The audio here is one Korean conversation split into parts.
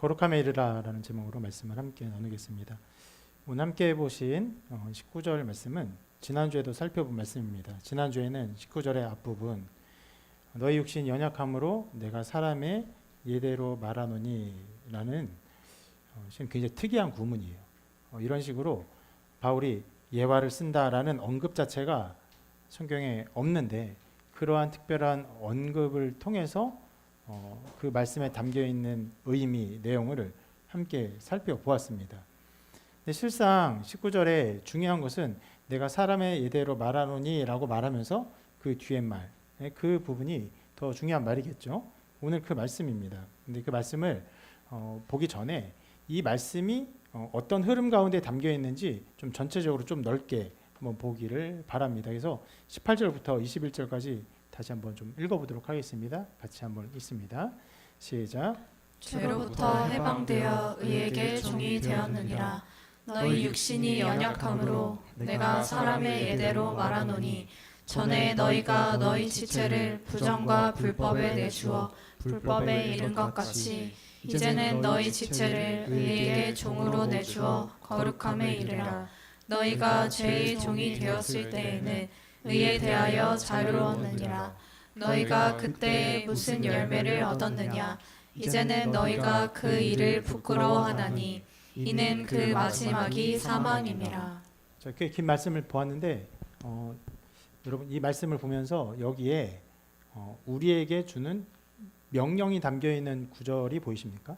거룩함에 이르라라는 제목으로 말씀을 함께 나누겠습니다. 오늘 함께 보신 19절 말씀은 지난주에도 살펴본 말씀입니다. 지난주에는 19절의 앞부분 너희 육신 연약함으로 내가 사람의 예대로 말하노니 라는 굉장히 특이한 구문이에요. 이런 식으로 바울이 예화를 쓴다라는 언급 자체가 성경에 없는데 그러한 특별한 언급을 통해서 그 말씀에 담겨있는 의미, 내용을 함께 살펴보았습니다. 근데 실상 19절에 중요한 것은 내가 사람의 예대로 말하노니 라고 말하면서 그 뒤에 말, 그 부분이 더 중요한 말이겠죠. 오늘 그 말씀입니다. 근데 그 말씀을 보기 전에 이 말씀이 어떤 흐름 가운데 담겨 있는지 좀 전체적으로 좀 넓게 한번 보기를 바랍니다. 그래서 18절부터 21절까지 다시 한번 좀 읽어보도록 하겠습니다. 같이 한번 읽습니다. 시작. 죄로부터 해방되어 의에게 종이 되었느니라. 너희 육신이 연약함으로 내가 사람의 예대로 말하노니 전에 너희가 너희 지체를 부정과 불법에 내주어 불법에 이른 것 같이 이제는 너희 지체를 의에게 종으로 내주어 거룩함에 이르라. 너희가 죄의 종이 되었을 때에는 의에 대하여 자유로웠느니라. 너희가 그때에 무슨 열매를 얻었느냐. 이제는 너희가 그 일을 부끄러워하나니 이는 그 마지막이 사망임이라. 자, 꽤 긴 말씀을 보았는데 여러분 이 말씀을 보면서 여기에 우리에게 주는 명령이 담겨 있는 구절이 보이십니까?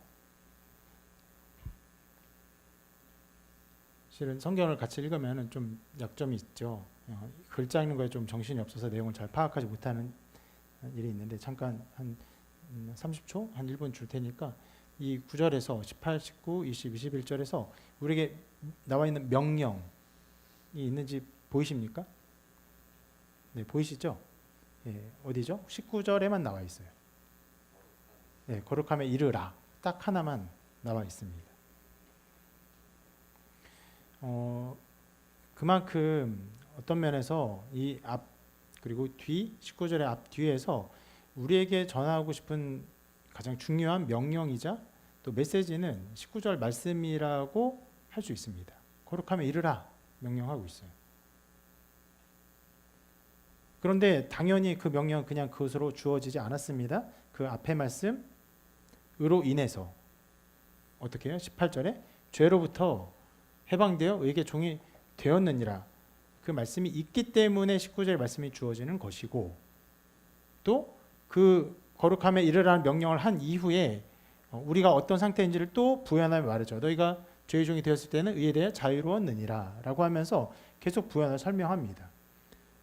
실은 성경을 같이 읽으면 좀 약점이 있죠. 글자 읽는 거에 좀 정신이 없어서 내용을 잘 파악하지 못하는 일이 있는데 잠깐 한 30초, 한 1분 줄 테니까 이 9절에서 18, 19, 20, 21절에서 우리에게 나와 있는 명령이 있는지 보이십니까? 네, 보이시죠? 예, 어디죠? 19절에만 나와 있어요. 네, 거룩함에 이르라. 딱 하나만 나와 있습니다. 그만큼 어떤 면에서 이 앞 그리고 뒤 19절의 앞 뒤에서 우리에게 전하고 싶은 가장 중요한 명령이자 또 메시지는 19절 말씀이라고 할 수 있습니다. 거룩함에 이르라 명령하고 있어요. 그런데 당연히 그 명령은 그냥 그것으로 주어지지 않았습니다. 그 앞에 말씀으로 인해서 어떻게 해요? 18절에 죄로부터 해방되어 의에게 종이 되었느니라. 그 말씀이 있기 때문에 19절 말씀이 주어지는 것이고 또 그 거룩함에 이르라는 명령을 한 이후에 우리가 어떤 상태인지를 또 부연하며 말하죠. 너희가 죄의 종이 되었을 때는 의에 대해 자유로웠느니라 라고 하면서 계속 부연을 설명합니다.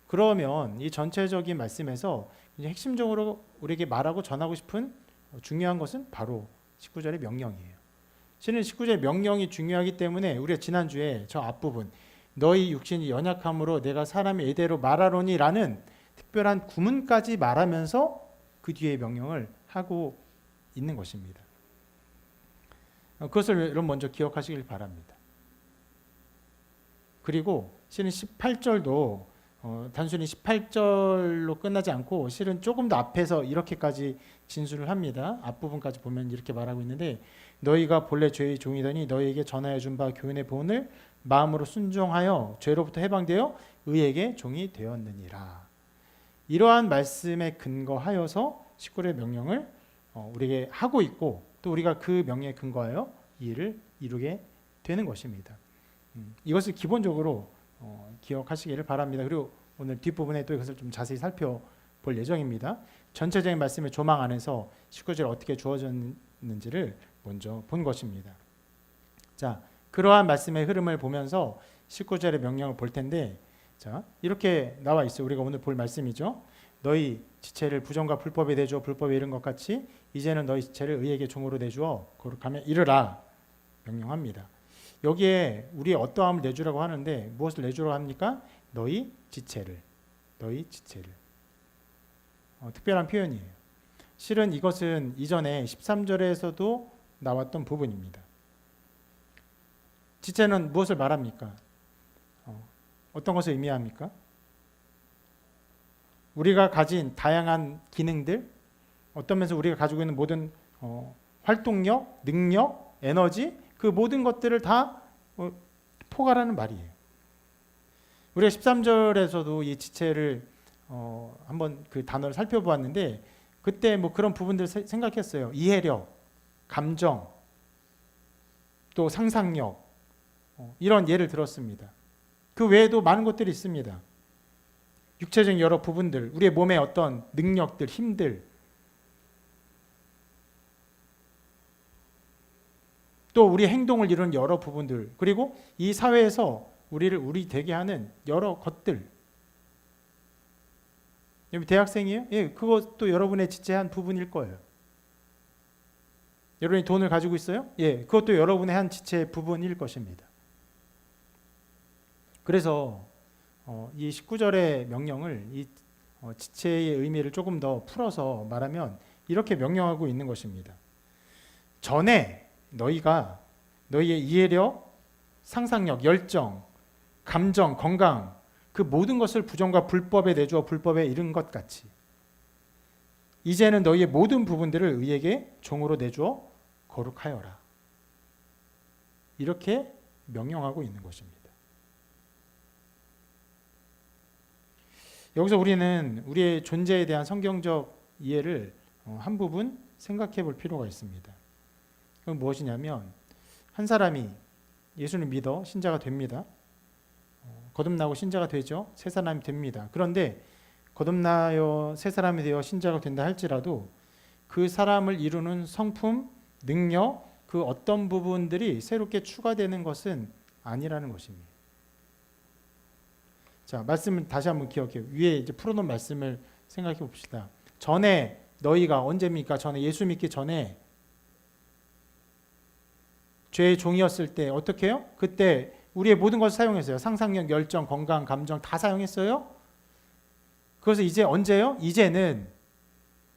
그러면 이 전체적인 말씀에서 핵심적으로 우리에게 말하고 전하고 싶은 중요한 것은 바로 19절의 명령이에요. 실은 19절의 명령이 중요하기 때문에 우리가 지난주에 저 앞부분 너희 육신이 연약함으로 내가 사람의 예대로 말하노니 라는 특별한 구문까지 말하면서 그 뒤에 명령을 하고 있는 것입니다. 그것을 여러분 먼저 기억하시길 바랍니다. 그리고 실은 18절도 단순히 18절로 끝나지 않고 실은 조금 더 앞에서 이렇게까지 진술을 합니다. 앞부분까지 보면 이렇게 말하고 있는데 너희가 본래 죄의 종이더니 너희에게 전하여 준 바 교훈의 본을 마음으로 순종하여 죄로부터 해방되어 의에게 종이 되었느니라. 이러한 말씀에 근거하여서 19절의 명령을 우리에게 하고 있고 또 우리가 그 명령에 근거하여 이 일을 이루게 되는 것입니다. 이것을 기본적으로 기억하시기를 바랍니다. 그리고 오늘 뒷부분에 또 이것을 좀 자세히 살펴볼 예정입니다. 전체적인 말씀의 조망 안에서 19절이 어떻게 주어졌는지를 먼저 본 것입니다. 자, 그러한 말씀의 흐름을 보면서 19절의 명령을 볼 텐데 자, 이렇게 나와 있어요. 우리가 오늘 볼 말씀이죠. 너희 지체를 부정과 불법에 내주어 불법에 이른 것 같이 이제는 너희 지체를 의에게 종으로 내주어 거룩함에 이르라 명령합니다. 여기에 우리의 어떠함을 내주라고 하는데 무엇을 내주라고 합니까? 너희 지체를. 특별한 표현이에요. 실은 이것은 이전에 13절에서도 나왔던 부분입니다. 지체는 무엇을 말합니까? 어떤 것을 의미합니까? 우리가 가진 다양한 기능들, 어떤 면에서 우리가 가지고 있는 모든 활동력, 능력, 에너지 그 모든 것들을 다 포괄하는 말이에요. 우리가 13절에서도 이 지체를 한번 그 단어를 살펴보았는데 그때 뭐 그런 부분들 생각했어요. 이해력, 감정, 또 상상력 이런 예를 들었습니다. 그 외에도 많은 것들이 있습니다. 육체적인 여러 부분들, 우리의 몸의 어떤 능력들, 힘들, 또 우리 행동을 이루는 여러 부분들, 그리고 이 사회에서 우리를 우리 되게 하는 여러 것들. 여러분 대학생이에요? 예, 그것도 여러분의 지체한 부분일 거예요. 여러분이 돈을 가지고 있어요? 예, 그것도 여러분의 한 지체의 부분일 것입니다. 그래서 이 19절의 명령을 이 지체의 의미를 조금 더 풀어서 말하면 이렇게 명령하고 있는 것입니다. 전에 너희가 너희의 이해력, 상상력, 열정, 감정, 건강 그 모든 것을 부정과 불법에 내주어 불법에 이른 것 같이 이제는 너희의 모든 부분들을 의에게 종으로 내주어 거룩하여라. 이렇게 명령하고 있는 것입니다. 여기서 우리는 우리의 존재에 대한 성경적 이해를 한 부분 생각해 볼 필요가 있습니다. 그건 무엇이냐면 한 사람이 예수를 믿어 신자가 됩니다. 거듭나고 신자가 되죠. 새 사람이 됩니다. 그런데 거듭나여 새 사람이 되어 신자가 된다 할지라도 그 사람을 이루는 성품, 능력, 그 어떤 부분들이 새롭게 추가되는 것은 아니라는 것입니다. 자, 말씀을 다시 한번 기억해요. 위에 이제 풀어놓은 말씀을 생각해 봅시다. 전에 너희가 언제입니까? 전에 예수 믿기 전에 죄의 종이었을 때 어떻게 해요? 그때 우리의 모든 것을 사용했어요. 상상력, 열정, 건강, 감정 다 사용했어요. 그래서 이제 언제요? 이제는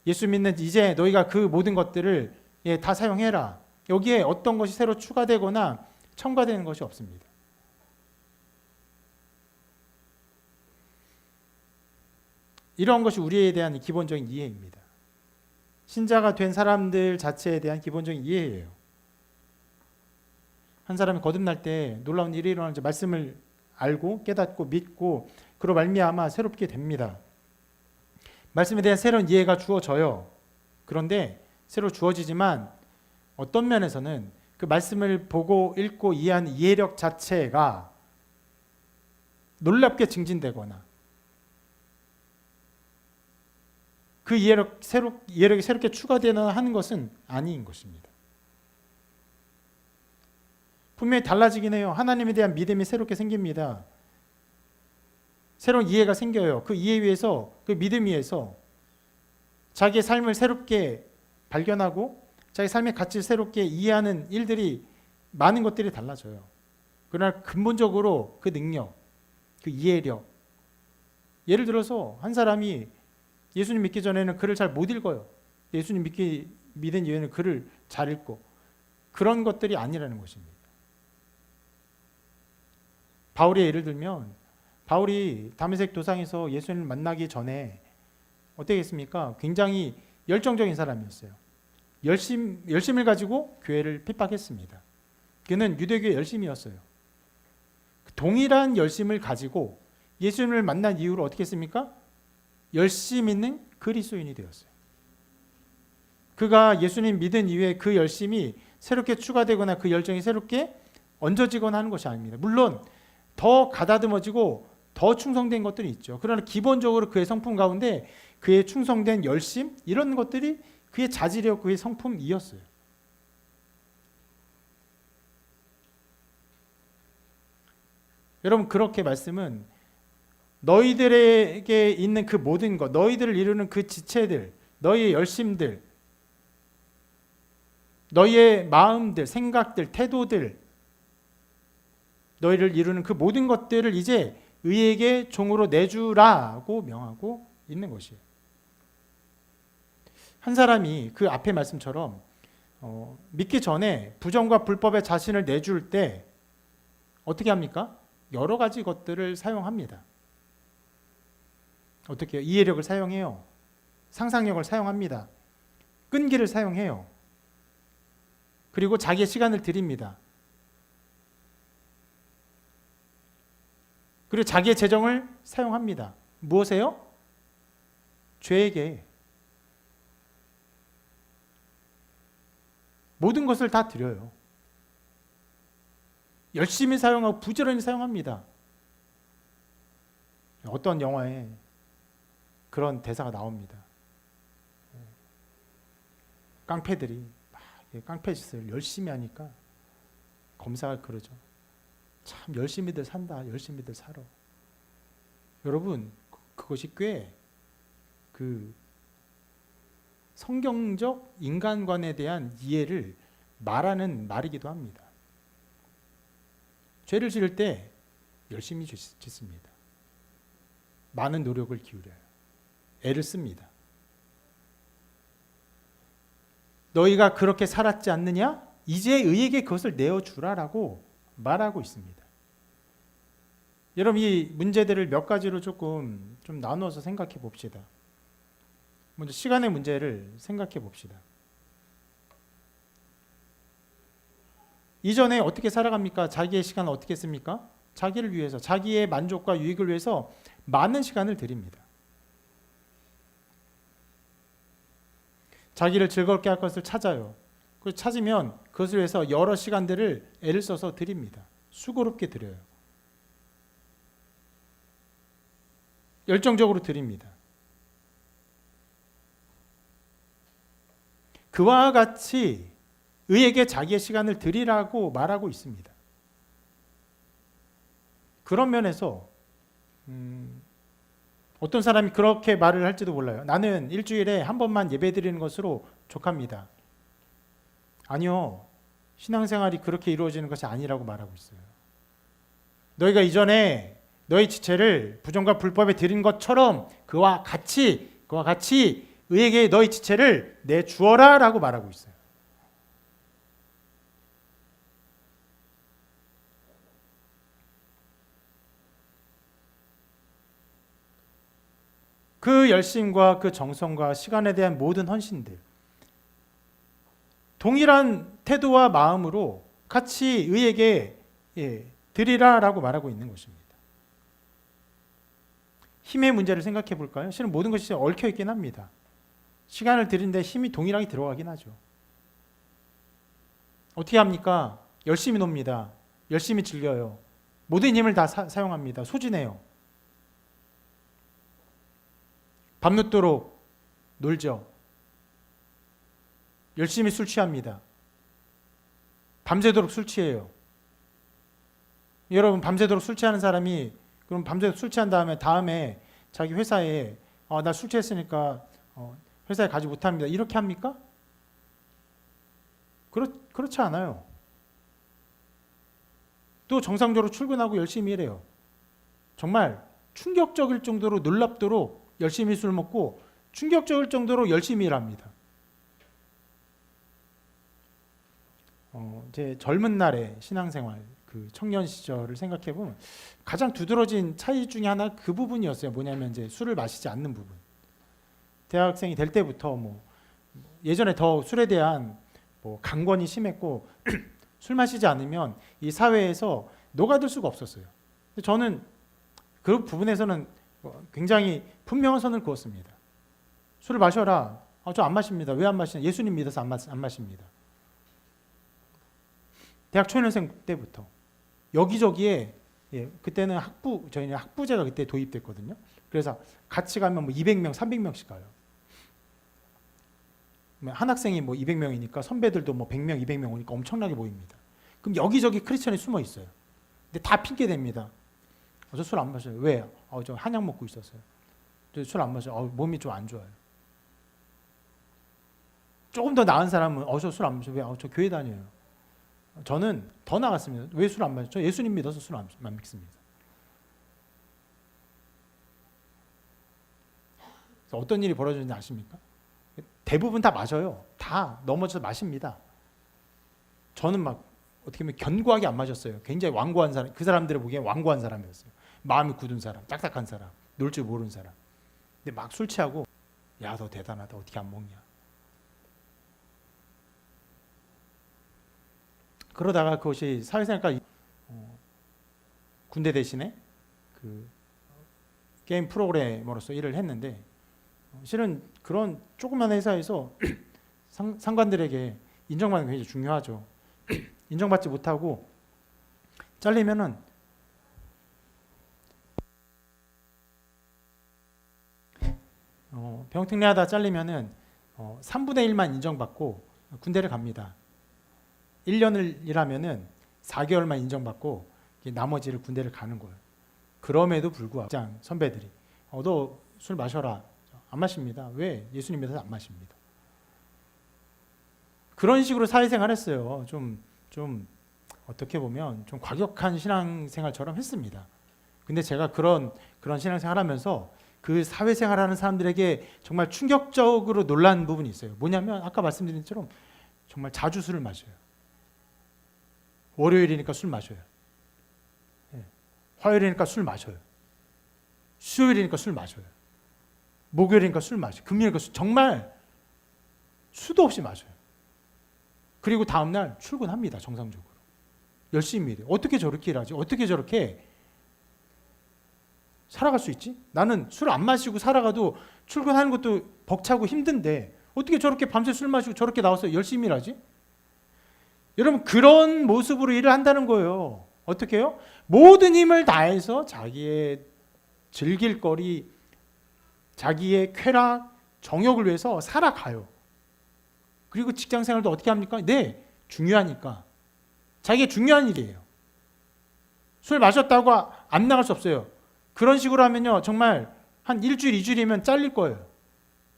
예수 믿는 이제 너희가 그 모든 것들을 다 사용해라. 여기에 어떤 것이 새로 추가되거나 첨가되는 것이 없습니다. 이런 것이 우리에 대한 기본적인 이해입니다. 신자가 된 사람들 자체에 대한 기본적인 이해예요. 한 사람이 거듭날 때 놀라운 일이 일어나는지 말씀을 알고 깨닫고 믿고 그로 말미암아 새롭게 됩니다. 말씀에 대한 새로운 이해가 주어져요. 그런데 새로 주어지지만 어떤 면에서는 그 말씀을 보고 읽고 이해한 이해력 자체가 놀랍게 증진되거나 그 이해력이 새롭게 추가되거나 하는 것은 아닌 것입니다. 분명히 달라지긴 해요. 하나님에 대한 믿음이 새롭게 생깁니다. 새로운 이해가 생겨요. 그 이해 위에서, 그 믿음 위에서 자기의 삶을 새롭게 발견하고 자기 삶의 가치를 새롭게 이해하는 일들이 많은 것들이 달라져요. 그러나 근본적으로 그 능력, 그 이해력, 예를 들어서 한 사람이 예수님 믿기 전에는 글을 잘 못 읽어요. 예수님 믿은 이후에는 글을 잘 읽고 그런 것들이 아니라는 것입니다. 바울의 예를 들면 바울이 다메섹 도상에서 예수님을 만나기 전에 어떻게 했습니까? 굉장히 열정적인 사람이었어요. 열심을 가지고 교회를 핍박했습니다. 그는 유대교의 열심이었어요. 동일한 열심을 가지고 예수님을 만난 이후로 어떻게 했습니까? 열심 있는 그리스도인이 되었어요. 그가 예수님 믿은 이후에 그 열심이 새롭게 추가되거나 그 열정이 새롭게 얹어지거나 하는 것이 아닙니다. 물론 더 가다듬어지고 더 충성된 것들이 있죠. 그러나 기본적으로 그의 성품 가운데 그의 충성된 열심 이런 것들이 그의 자질이었고 그의 성품이었어요. 여러분 그렇게 말씀은 너희들에게 있는 그 모든 것, 너희들을 이루는 그 지체들, 너희의 열심들, 너희의 마음들, 생각들, 태도들, 너희를 이루는 그 모든 것들을 이제 의에게 종으로 내주라고 명하고 있는 것이에요. 한 사람이 그 앞의 말씀처럼 믿기 전에 부정과 불법에 자신을 내줄 때 어떻게 합니까? 여러 가지 것들을 사용합니다. 어떻게 해요? 이해력을 사용해요. 상상력을 사용합니다. 끈기를 사용해요. 그리고 자기의 시간을 드립니다. 그리고 자기의 재정을 사용합니다. 무엇에요? 죄에게. 모든 것을 다 드려요. 열심히 사용하고 부지런히 사용합니다. 어떤 영화에 그런 대사가 나옵니다. 깡패들이 막 깡패 짓을 열심히 하니까 검사가 그러죠. 참 열심히들 산다. 열심히들 살아. 여러분, 그것이 꽤 그 성경적 인간관에 대한 이해를 말하는 말이기도 합니다. 죄를 지을 때 열심히 짓습니다. 많은 노력을 기울여요. 애를 씁니다. 너희가 그렇게 살았지 않느냐? 이제 의에게 그것을 내어주라라고 말하고 있습니다. 여러분, 이 문제들을 몇 가지로 좀 나누어서 생각해 봅시다. 먼저 시간의 문제를 생각해 봅시다. 이전에 어떻게 살아갑니까? 자기의 시간을 어떻게 씁니까? 자기를 위해서, 자기의 만족과 유익을 위해서 많은 시간을 드립니다. 자기를 즐겁게 할 것을 찾아요. 그걸 찾으면 그것을 위해서 여러 시간들을 애를 써서 드립니다. 수고롭게 드려요. 열정적으로 드립니다. 그와 같이 의에게 자기의 시간을 드리라고 말하고 있습니다. 그런 면에서 어떤 사람이 그렇게 말을 할지도 몰라요. 나는 일주일에 한 번만 예배드리는 것으로 족합니다. 아니요. 신앙생활이 그렇게 이루어지는 것이 아니라고 말하고 있어요. 너희가 이전에 너희 지체를 부정과 불법에 드린 것처럼 그와 같이 의에게 너희 지체를 내주어라 라고 말하고 있어요. 그 열심과 그 정성과 시간에 대한 모든 헌신들, 동일한 태도와 마음으로 같이 의에게 드리라라고 말하고 있는 것입니다. 힘의 문제를 생각해 볼까요? 실은 모든 것이 얽혀 있긴 합니다. 시간을 드리는데 힘이 동일하게 들어가긴 하죠. 어떻게 합니까? 열심히 놉니다. 열심히 즐겨요. 모든 힘을 다 사용합니다. 소진해요. 밤늦도록 놀죠. 열심히 술 취합니다. 밤새도록 술 취해요. 여러분, 밤새도록 술 취하는 사람이 그럼 밤새도록 술 취한 다음에 자기 회사에 나 술 취했으니까 회사에 가지 못합니다. 이렇게 합니까? 그렇지 않아요. 또 정상적으로 출근하고 열심히 일해요. 정말 충격적일 정도로 놀랍도록 열심히 술 먹고 충격적일 정도로 열심히 일합니다. 제 젊은 날의 신앙생활, 그 청년 시절을 생각해 보면 가장 두드러진 차이 중에 하나 그 부분이었어요. 뭐냐면 이제 술을 마시지 않는 부분. 대학생이 될 때부터 예전에 더 술에 대한 강권이 심했고 술 마시지 않으면 이 사회에서 녹아들 수가 없었어요. 근데 저는 그 부분에서는 굉장히 분명한 선을 그었습니다. 술을 마셔라. 저 안 마십니다. 왜 안 마시냐? 예수님 믿어서 안 마십니다. 대학 초년생 때부터 여기저기에 그때는 저희는 학부제가 그때 도입됐거든요. 그래서 같이 가면 200명, 300명씩 가요. 한 학생이 200명이니까 선배들도 100명, 200명 오니까 엄청나게 모입니다. 그럼 여기저기 크리스천이 숨어 있어요. 근데 다 핑계 댑니다. 저 술 안 마셔요. 왜요? 저 한약 먹고 있었어요. 저 술 안 마셔요. 몸이 좀 안 좋아요. 조금 더 나은 사람은 저 술 안 마셔요. 왜? 저 교회 다녀요. 저는 더 나갔습니다. 왜 술 안 마셔요? 저 예수님 믿어서 술 안 믿습니다. 어떤 일이 벌어지는지 아십니까? 대부분 다 마셔요. 다 넘어져서 마십니다. 저는 어떻게 보면 견고하게 안 마셨어요. 굉장히 완고한 사람, 그 사람들을 보기엔 완고한 사람이었어요. 마음이 굳은 사람, 딱딱한 사람, 놀 줄 모르는 사람. 근데 막 술 취하고 야, 너 대단하다. 어떻게 안 먹냐. 그러다가 그것이 사회생활과 군대 대신에 그 게임 프로그래머로서 일을 했는데 실은 그런 조그만 회사에서 상관들에게 인정받는 게 굉장히 중요하죠. 인정받지 못하고 잘리면은 병특례하다 잘리면은 3분의 1만 인정받고 군대를 갑니다. 1년을 일하면은 4개월만 인정받고 나머지를 군대를 가는 거예요. 그럼에도 불구하고 직장 선배들이 너 술 마셔라. 안 마십니다. 왜? 예수님 믿어서 안 마십니다. 그런 식으로 사회생활 했어요. 좀 어떻게 보면 좀 과격한 신앙생활처럼 했습니다. 근데 제가 그런 신앙생활 하면서 그 사회생활 하는 사람들에게 정말 충격적으로 놀란 부분이 있어요. 뭐냐면 아까 말씀드린 것처럼 정말 자주 술을 마셔요. 월요일이니까 술 마셔요. 화요일이니까 술 마셔요. 수요일이니까 술 마셔요. 목요일이니까 술 마셔요. 금요일이니까 정말 수도 없이 마셔요. 그리고 다음날 출근합니다. 정상적으로. 열심히 일해요. 어떻게 저렇게 일하지? 어떻게 저렇게 살아갈 수 있지? 나는 술 안 마시고 살아가도 출근하는 것도 벅차고 힘든데 어떻게 저렇게 밤새 술 마시고 저렇게 나와서 열심히 일하지? 여러분 그런 모습으로 일을 한다는 거예요. 어떻게 해요? 모든 힘을 다해서 자기의 즐길 거리, 자기의 쾌락, 정욕을 위해서 살아가요. 그리고 직장 생활도 어떻게 합니까? 네, 중요하니까. 자기의 중요한 일이에요. 술 마셨다고 안 나갈 수 없어요. 그런 식으로 하면요, 정말 한 일주일, 2주일이면 잘릴 거예요.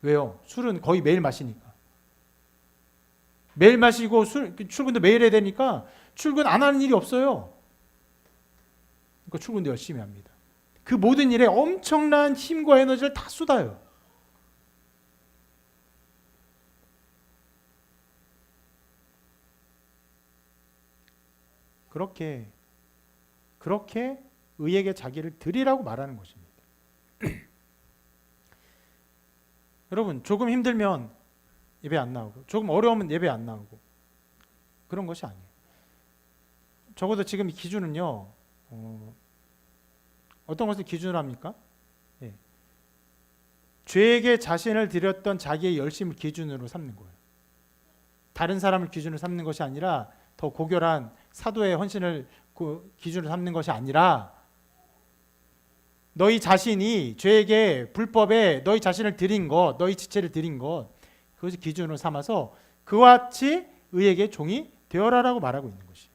왜요? 술은 거의 매일 마시니까. 매일 마시고 출근도 매일 해야 되니까 출근 안 하는 일이 없어요. 그러니까 출근도 열심히 합니다. 그 모든 일에 엄청난 힘과 에너지를 다 쏟아요. 그렇게 의에게 자기를 드리라고 말하는 것입니다. 여러분 조금 힘들면 예배 안 나오고 조금 어려우면 예배 안 나오고 그런 것이 아니에요. 적어도 지금 이 기준은요. 어떤 것을 기준으로 합니까? 예. 죄에게 자신을 드렸던 자기의 열심을 기준으로 삼는 거예요. 다른 사람을 기준으로 삼는 것이 아니라 더 고결한 사도의 헌신을 기준으로 삼는 것이 아니라 너희 자신이 죄에게 불법에 너희 자신을 드린 것, 너희 지체를 드린 것 그것을 기준으로 삼아서 그와 같이 의에게 종이 되어라라고 말하고 있는 것이에요.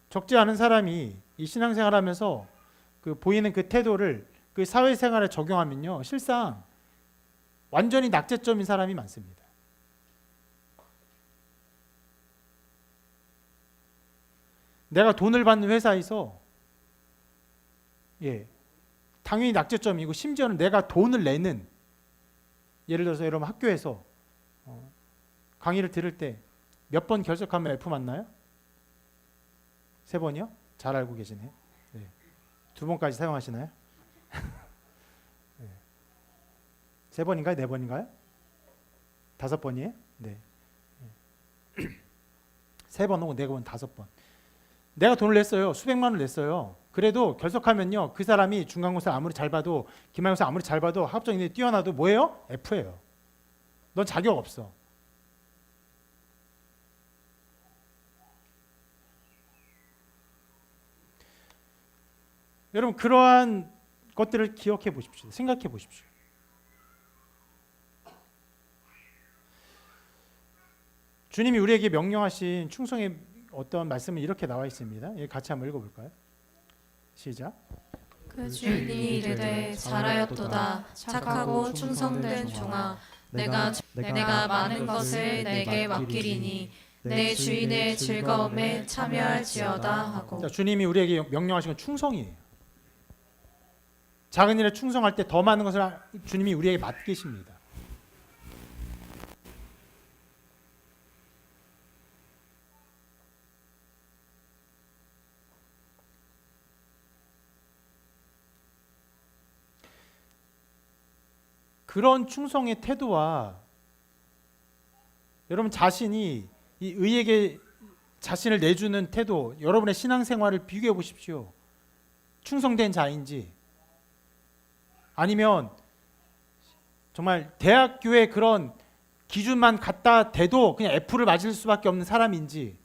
적지 않은 사람이 이 신앙생활하면서 보이는 그 태도를 그 사회생활에 적용하면요, 실상 완전히 낙제점인 사람이 많습니다. 내가 돈을 받는 회사에서 당연히 낙제점이고 심지어는 내가 돈을 내는 예를 들어서 여러분 학교에서 강의를 들을 때 몇 번 결석하면 F 맞나요? 3번이요? 잘 알고 계시네. 네. 2번까지 사용하시나요? 네. 3번인가요? 4번인가요? 5번이에요? 네. 3번 혹은 4번, 5번. 내가 돈을 냈어요. 수백만 원을 냈어요. 그래도 결석하면요, 그 사람이 중간고사 아무리 잘 봐도 기말고사 아무리 잘 봐도 학업적인 데 뛰어나도 뭐예요? F예요. 넌 자격 없어. 여러분 그러한 것들을 기억해 보십시오. 생각해 보십시오. 주님이 우리에게 명령하신 충성의 어떤 말씀은 이렇게 나와 있습니다. 같이 한번 읽어볼까요? 시작. 그 주인이 이르되 잘하였도다 착하고 충성된 종아 내가 많은 것을 내게 맡기리니 내 주인의 즐거움에 참여할지어다 하고. 자, 주님이 우리에게 명령하신 건 충성이에요. 작은 일에 충성할 때 더 많은 것을 주님이 우리에게 맡기십니다. 그런 충성의 태도와 여러분 자신이 이 의에게 자신을 내주는 태도, 여러분의 신앙생활을 비교해 보십시오. 충성된 자인지 아니면 정말 대학교의 그런 기준만 갖다 대도 그냥 F를 맞을 수밖에 없는 사람인지,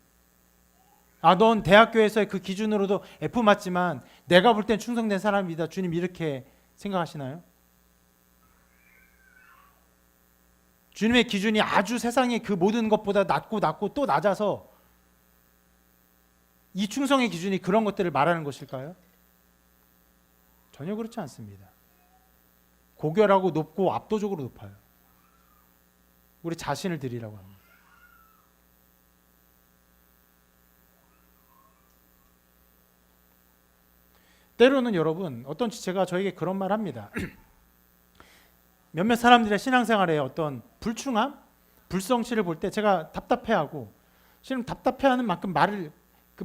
넌 대학교에서의 그 기준으로도 F 맞지만 내가 볼 땐 충성된 사람이다, 주님 이렇게 생각하시나요? 주님의 기준이 아주 세상의 그 모든 것보다 낮고 또 낮아서 이 충성의 기준이 그런 것들을 말하는 것일까요? 전혀 그렇지 않습니다. 고결하고 높고 압도적으로 높아요. 우리 자신을 드리라고 합니다. 때로는 여러분 어떤 지체가 저에게 그런 말 합니다. 몇몇 사람들의 신앙생활에 어떤 불충함, 불성실을 볼 때 제가 답답해하고, 실은 답답해하는 만큼 말을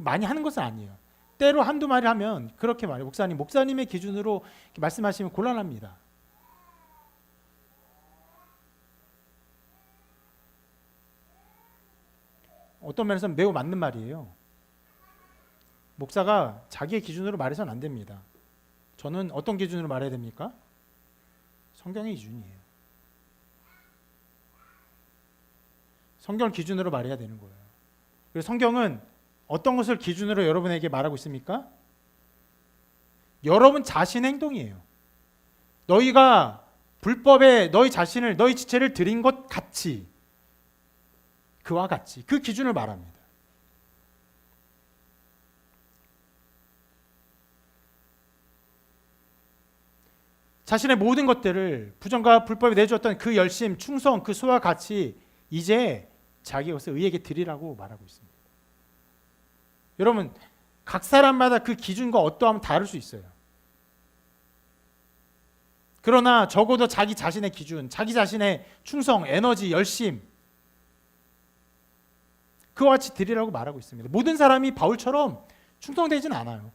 많이 하는 것은 아니에요. 때로 한두 마디 하면 그렇게 말해요. 목사님의 기준으로 말씀하시면 곤란합니다. 어떤 면에서는 매우 맞는 말이에요. 목사가 자기의 기준으로 말해서는 안 됩니다. 저는 어떤 기준으로 말해야 됩니까? 성경의 기준이에요. 성경을 기준으로 말해야 되는 거예요. 그래서 성경은 어떤 것을 기준으로 여러분에게 말하고 있습니까? 여러분 자신의 행동이에요. 너희가 불법에 너희 자신을, 너희 지체를 드린 것 같이, 그와 같이 그 기준을 말합니다. 자신의 모든 것들을 부정과 불법에 내주었던 그 열심, 충성, 그 수와 같이 이제 자기 것을 의에게 드리라고 말하고 있습니다. 여러분, 각 사람마다 그 기준과 어떠함은 다를 수 있어요. 그러나 적어도 자기 자신의 기준, 자기 자신의 충성, 에너지, 열심, 그와 같이 드리라고 말하고 있습니다. 모든 사람이 바울처럼 충성되지는 않아요.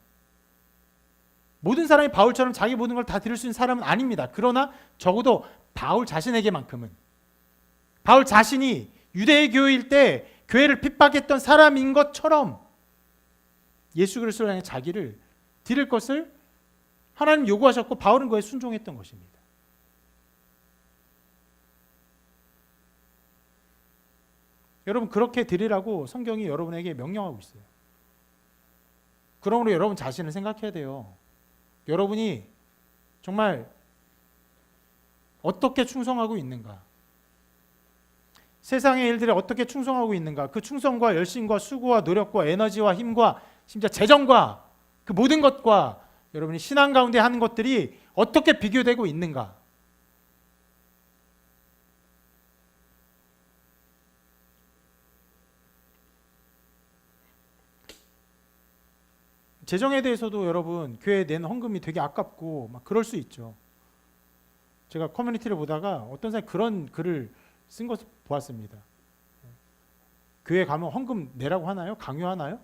모든 사람이 바울처럼 자기 모든 걸 다 드릴 수 있는 사람은 아닙니다. 그러나 적어도 바울 자신에게만큼은, 바울 자신이 유대의 교회일 때 교회를 핍박했던 사람인 것처럼 예수 그리스도를 향해 자기를 드릴 것을 하나님 요구하셨고, 바울은 그에 순종했던 것입니다. 여러분, 그렇게 드리라고 성경이 여러분에게 명령하고 있어요. 그러므로 여러분 자신을 생각해야 돼요. 여러분이 정말 어떻게 충성하고 있는가? 세상의 일들에 어떻게 충성하고 있는가? 그 충성과 열심과 수고와 노력과 에너지와 힘과 심지어 재정과 그 모든 것과 여러분이 신앙 가운데 하는 것들이 어떻게 비교되고 있는가? 재정에 대해서도 여러분 교회에 낸 헌금이 되게 아깝고 막 그럴 수 있죠. 제가 커뮤니티를 보다가 어떤 사람이 그런 글을 쓴 것을 보았습니다. 교회 가면 헌금 내라고 하나요? 강요하나요?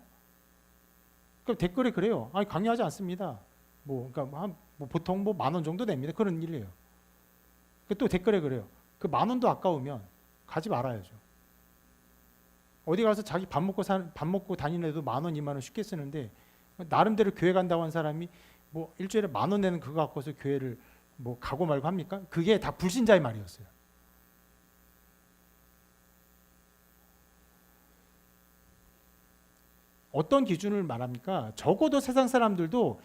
그럼 댓글에 그래요. 아니, 강요하지 않습니다. 그러니까 보통 10,000원 정도 냅니다. 그런 일이에요. 또 댓글에 그래요. 그 10,000원도 아까우면 가지 말아야죠. 어디 가서 자기 밥 먹고 다니는 애도 10,000원, 20,000원 쉽게 쓰는데 나름대로 교회 간다고 한 사람이 일주일에 10,000원 내는 그거 갖고서 교회를 가고 말고 합니까? 그게 다 불신자의 말이었어요. 어떤 기준을 말합니까? 적어도 세상 사람들도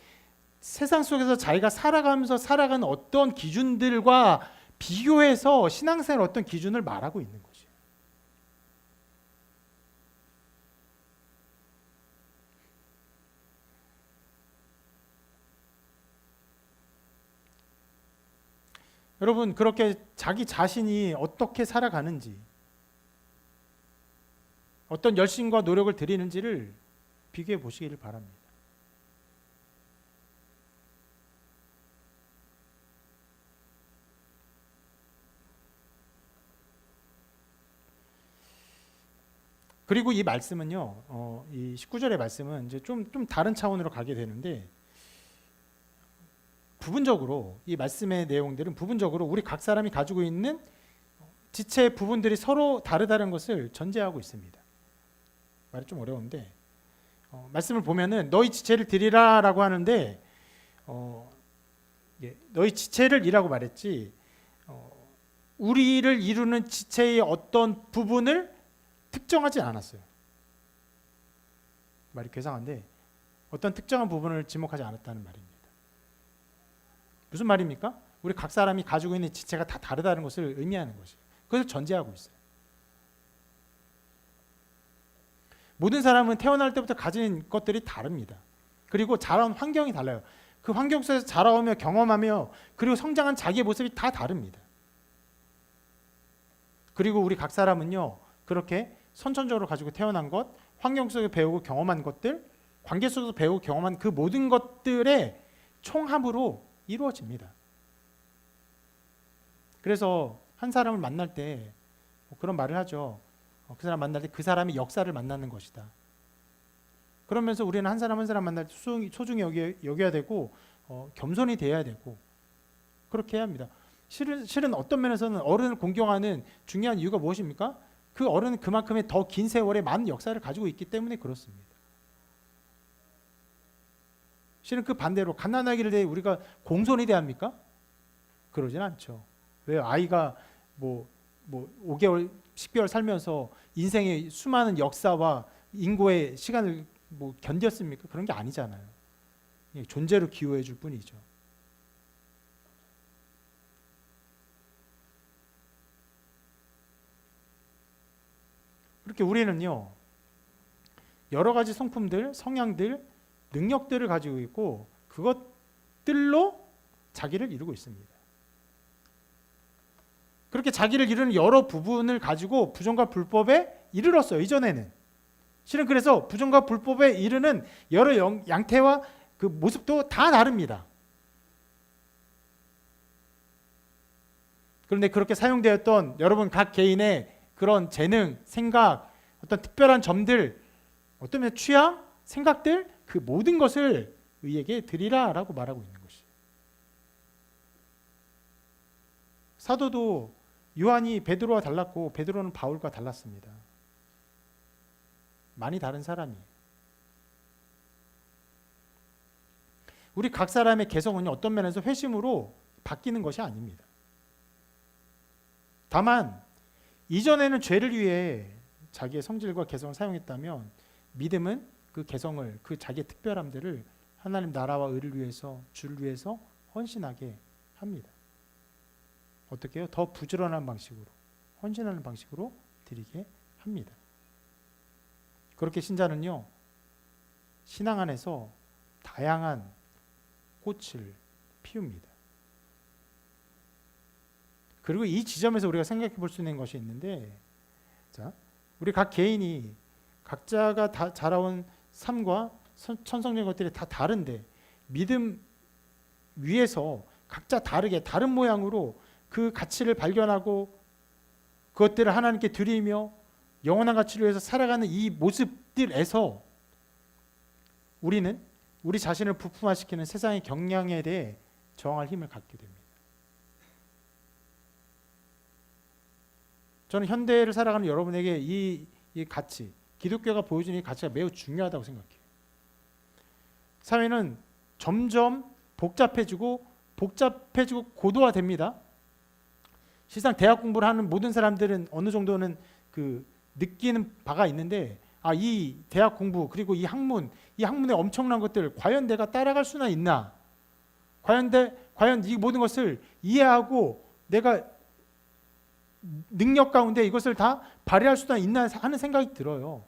세상 속에서 자기가 살아가면서 살아가는 어떤 기준들과 비교해서 신앙생활 어떤 기준을 말하고 있는 거죠. 여러분, 그렇게 자기 자신이 어떻게 살아가는지, 어떤 열심과 노력을 드리는지를 비교해 보시기를 바랍니다. 그리고 이 말씀은요, 이 19절의 말씀은 이제 좀 다른 차원으로 가게 되는데, 부분적으로 이 말씀의 내용들은 부분적으로 우리 각 사람이 가지고 있는 지체의 부분들이 서로 다르다는 것을 전제하고 있습니다. 말이 좀 어려운데 말씀을 보면은 너희 지체를 드리라라고 하는데 너희 지체를이라고 말했지 우리를 이루는 지체의 어떤 부분을 특정하지 않았어요. 말이 괴상한데 어떤 특정한 부분을 지목하지 않았다는 말입니다. 무슨 말입니까? 우리 각 사람이 가지고 있는 지체가 다 다르다는 것을 의미하는 것이에요. 그것을 전제하고 있어요. 모든 사람은 태어날 때부터 가진 것들이 다릅니다. 그리고 자라온 환경이 달라요. 그 환경 속에서 자라오며 경험하며 그리고 성장한 자기의 모습이 다 다릅니다. 그리고 우리 각 사람은요, 그렇게 선천적으로 가지고 태어난 것, 환경 속에서 배우고 경험한 것들, 관계 속에서 배우고 경험한 그 모든 것들의 총합으로 이루어집니다. 그래서 한 사람을 만날 때 그런 말을 하죠. 그 사람 만날 때 그 사람의 역사를 만나는 것이다. 그러면서 우리는 한 사람 한 사람 만날 때 소중히 여겨야 되고 겸손히 대해야 되고 그렇게 해야 합니다. 실은 어떤 면에서는 어른을 공경하는 중요한 이유가 무엇입니까? 그 어른은 그만큼의 더 긴 세월의 많은 역사를 가지고 있기 때문에 그렇습니다. 실은 그 반대로 갓난아기를 대해 우리가 공손히 대합니까? 그러진 않죠. 왜 아이가 뭐 5개월, 10개월 살면서 인생의 수많은 역사와 인고의 시간을 견뎠습니까? 그런 게 아니잖아요. 존재로 기여해 줄 뿐이죠. 그렇게 우리는요, 여러 가지 성품들, 성향들, 능력들을 가지고 있고 그것들로 자기를 이루고 있습니다. 그렇게 자기를 이루는 여러 부분을 가지고 부정과 불법에 이르렀어요. 이전에는. 실은 그래서 부정과 불법에 이르는 여러 양태와 그 모습도 다 다릅니다. 그런데 그렇게 사용되었던 여러분 각 개인의 그런 재능, 생각, 어떤 특별한 점들, 어떤 면에 취향, 생각들 그 모든 것을 의에게 드리라라고 말하고 있는 것이에요. 사도도 요한이 베드로와 달랐고 베드로는 바울과 달랐습니다. 많이 다른 사람이에요. 우리 각 사람의 개성은 어떤 면에서 회심으로 바뀌는 것이 아닙니다. 다만 이전에는 죄를 위해 자기의 성질과 개성을 사용했다면 믿음은 그 개성을, 그 자기의 특별함들을 하나님 나라와 의를 위해서, 주를 위해서 헌신하게 합니다. 어떻게 해요? 더 부지런한 방식으로, 헌신하는 방식으로 드리게 합니다. 그렇게 신자는요, 신앙 안에서 다양한 꽃을 피웁니다. 그리고 이 지점에서 우리가 생각해 볼 수 있는 것이 있는데, 자, 우리 각 개인이 각자가 다 자라온 삶과 천성적인 것들이 다 다른데 믿음 위에서 각자 다르게 다른 모양으로 그 가치를 발견하고 그것들을 하나님께 드리며 영원한 가치를 위해서 살아가는 이 모습들에서 우리는 우리 자신을 부품화시키는 세상의 경향에 대해 저항할 힘을 갖게 됩니다. 저는 현대를 살아가는 여러분에게 이 가치, 기독교가 보여주는 이 가치가 매우 중요하다고 생각해요. 사회는 점점 복잡해지고 고도화됩니다. 실상 대학 공부를 하는 모든 사람들은 어느 정도는 느끼는 바가 있는데 이 대학 공부 그리고 이 학문의 엄청난 것들 과연 내가 따라갈 수나 있나? 과연 이 모든 것을 이해하고 내가 능력 가운데 이것을 다 발휘할 수나 있나 하는 생각이 들어요.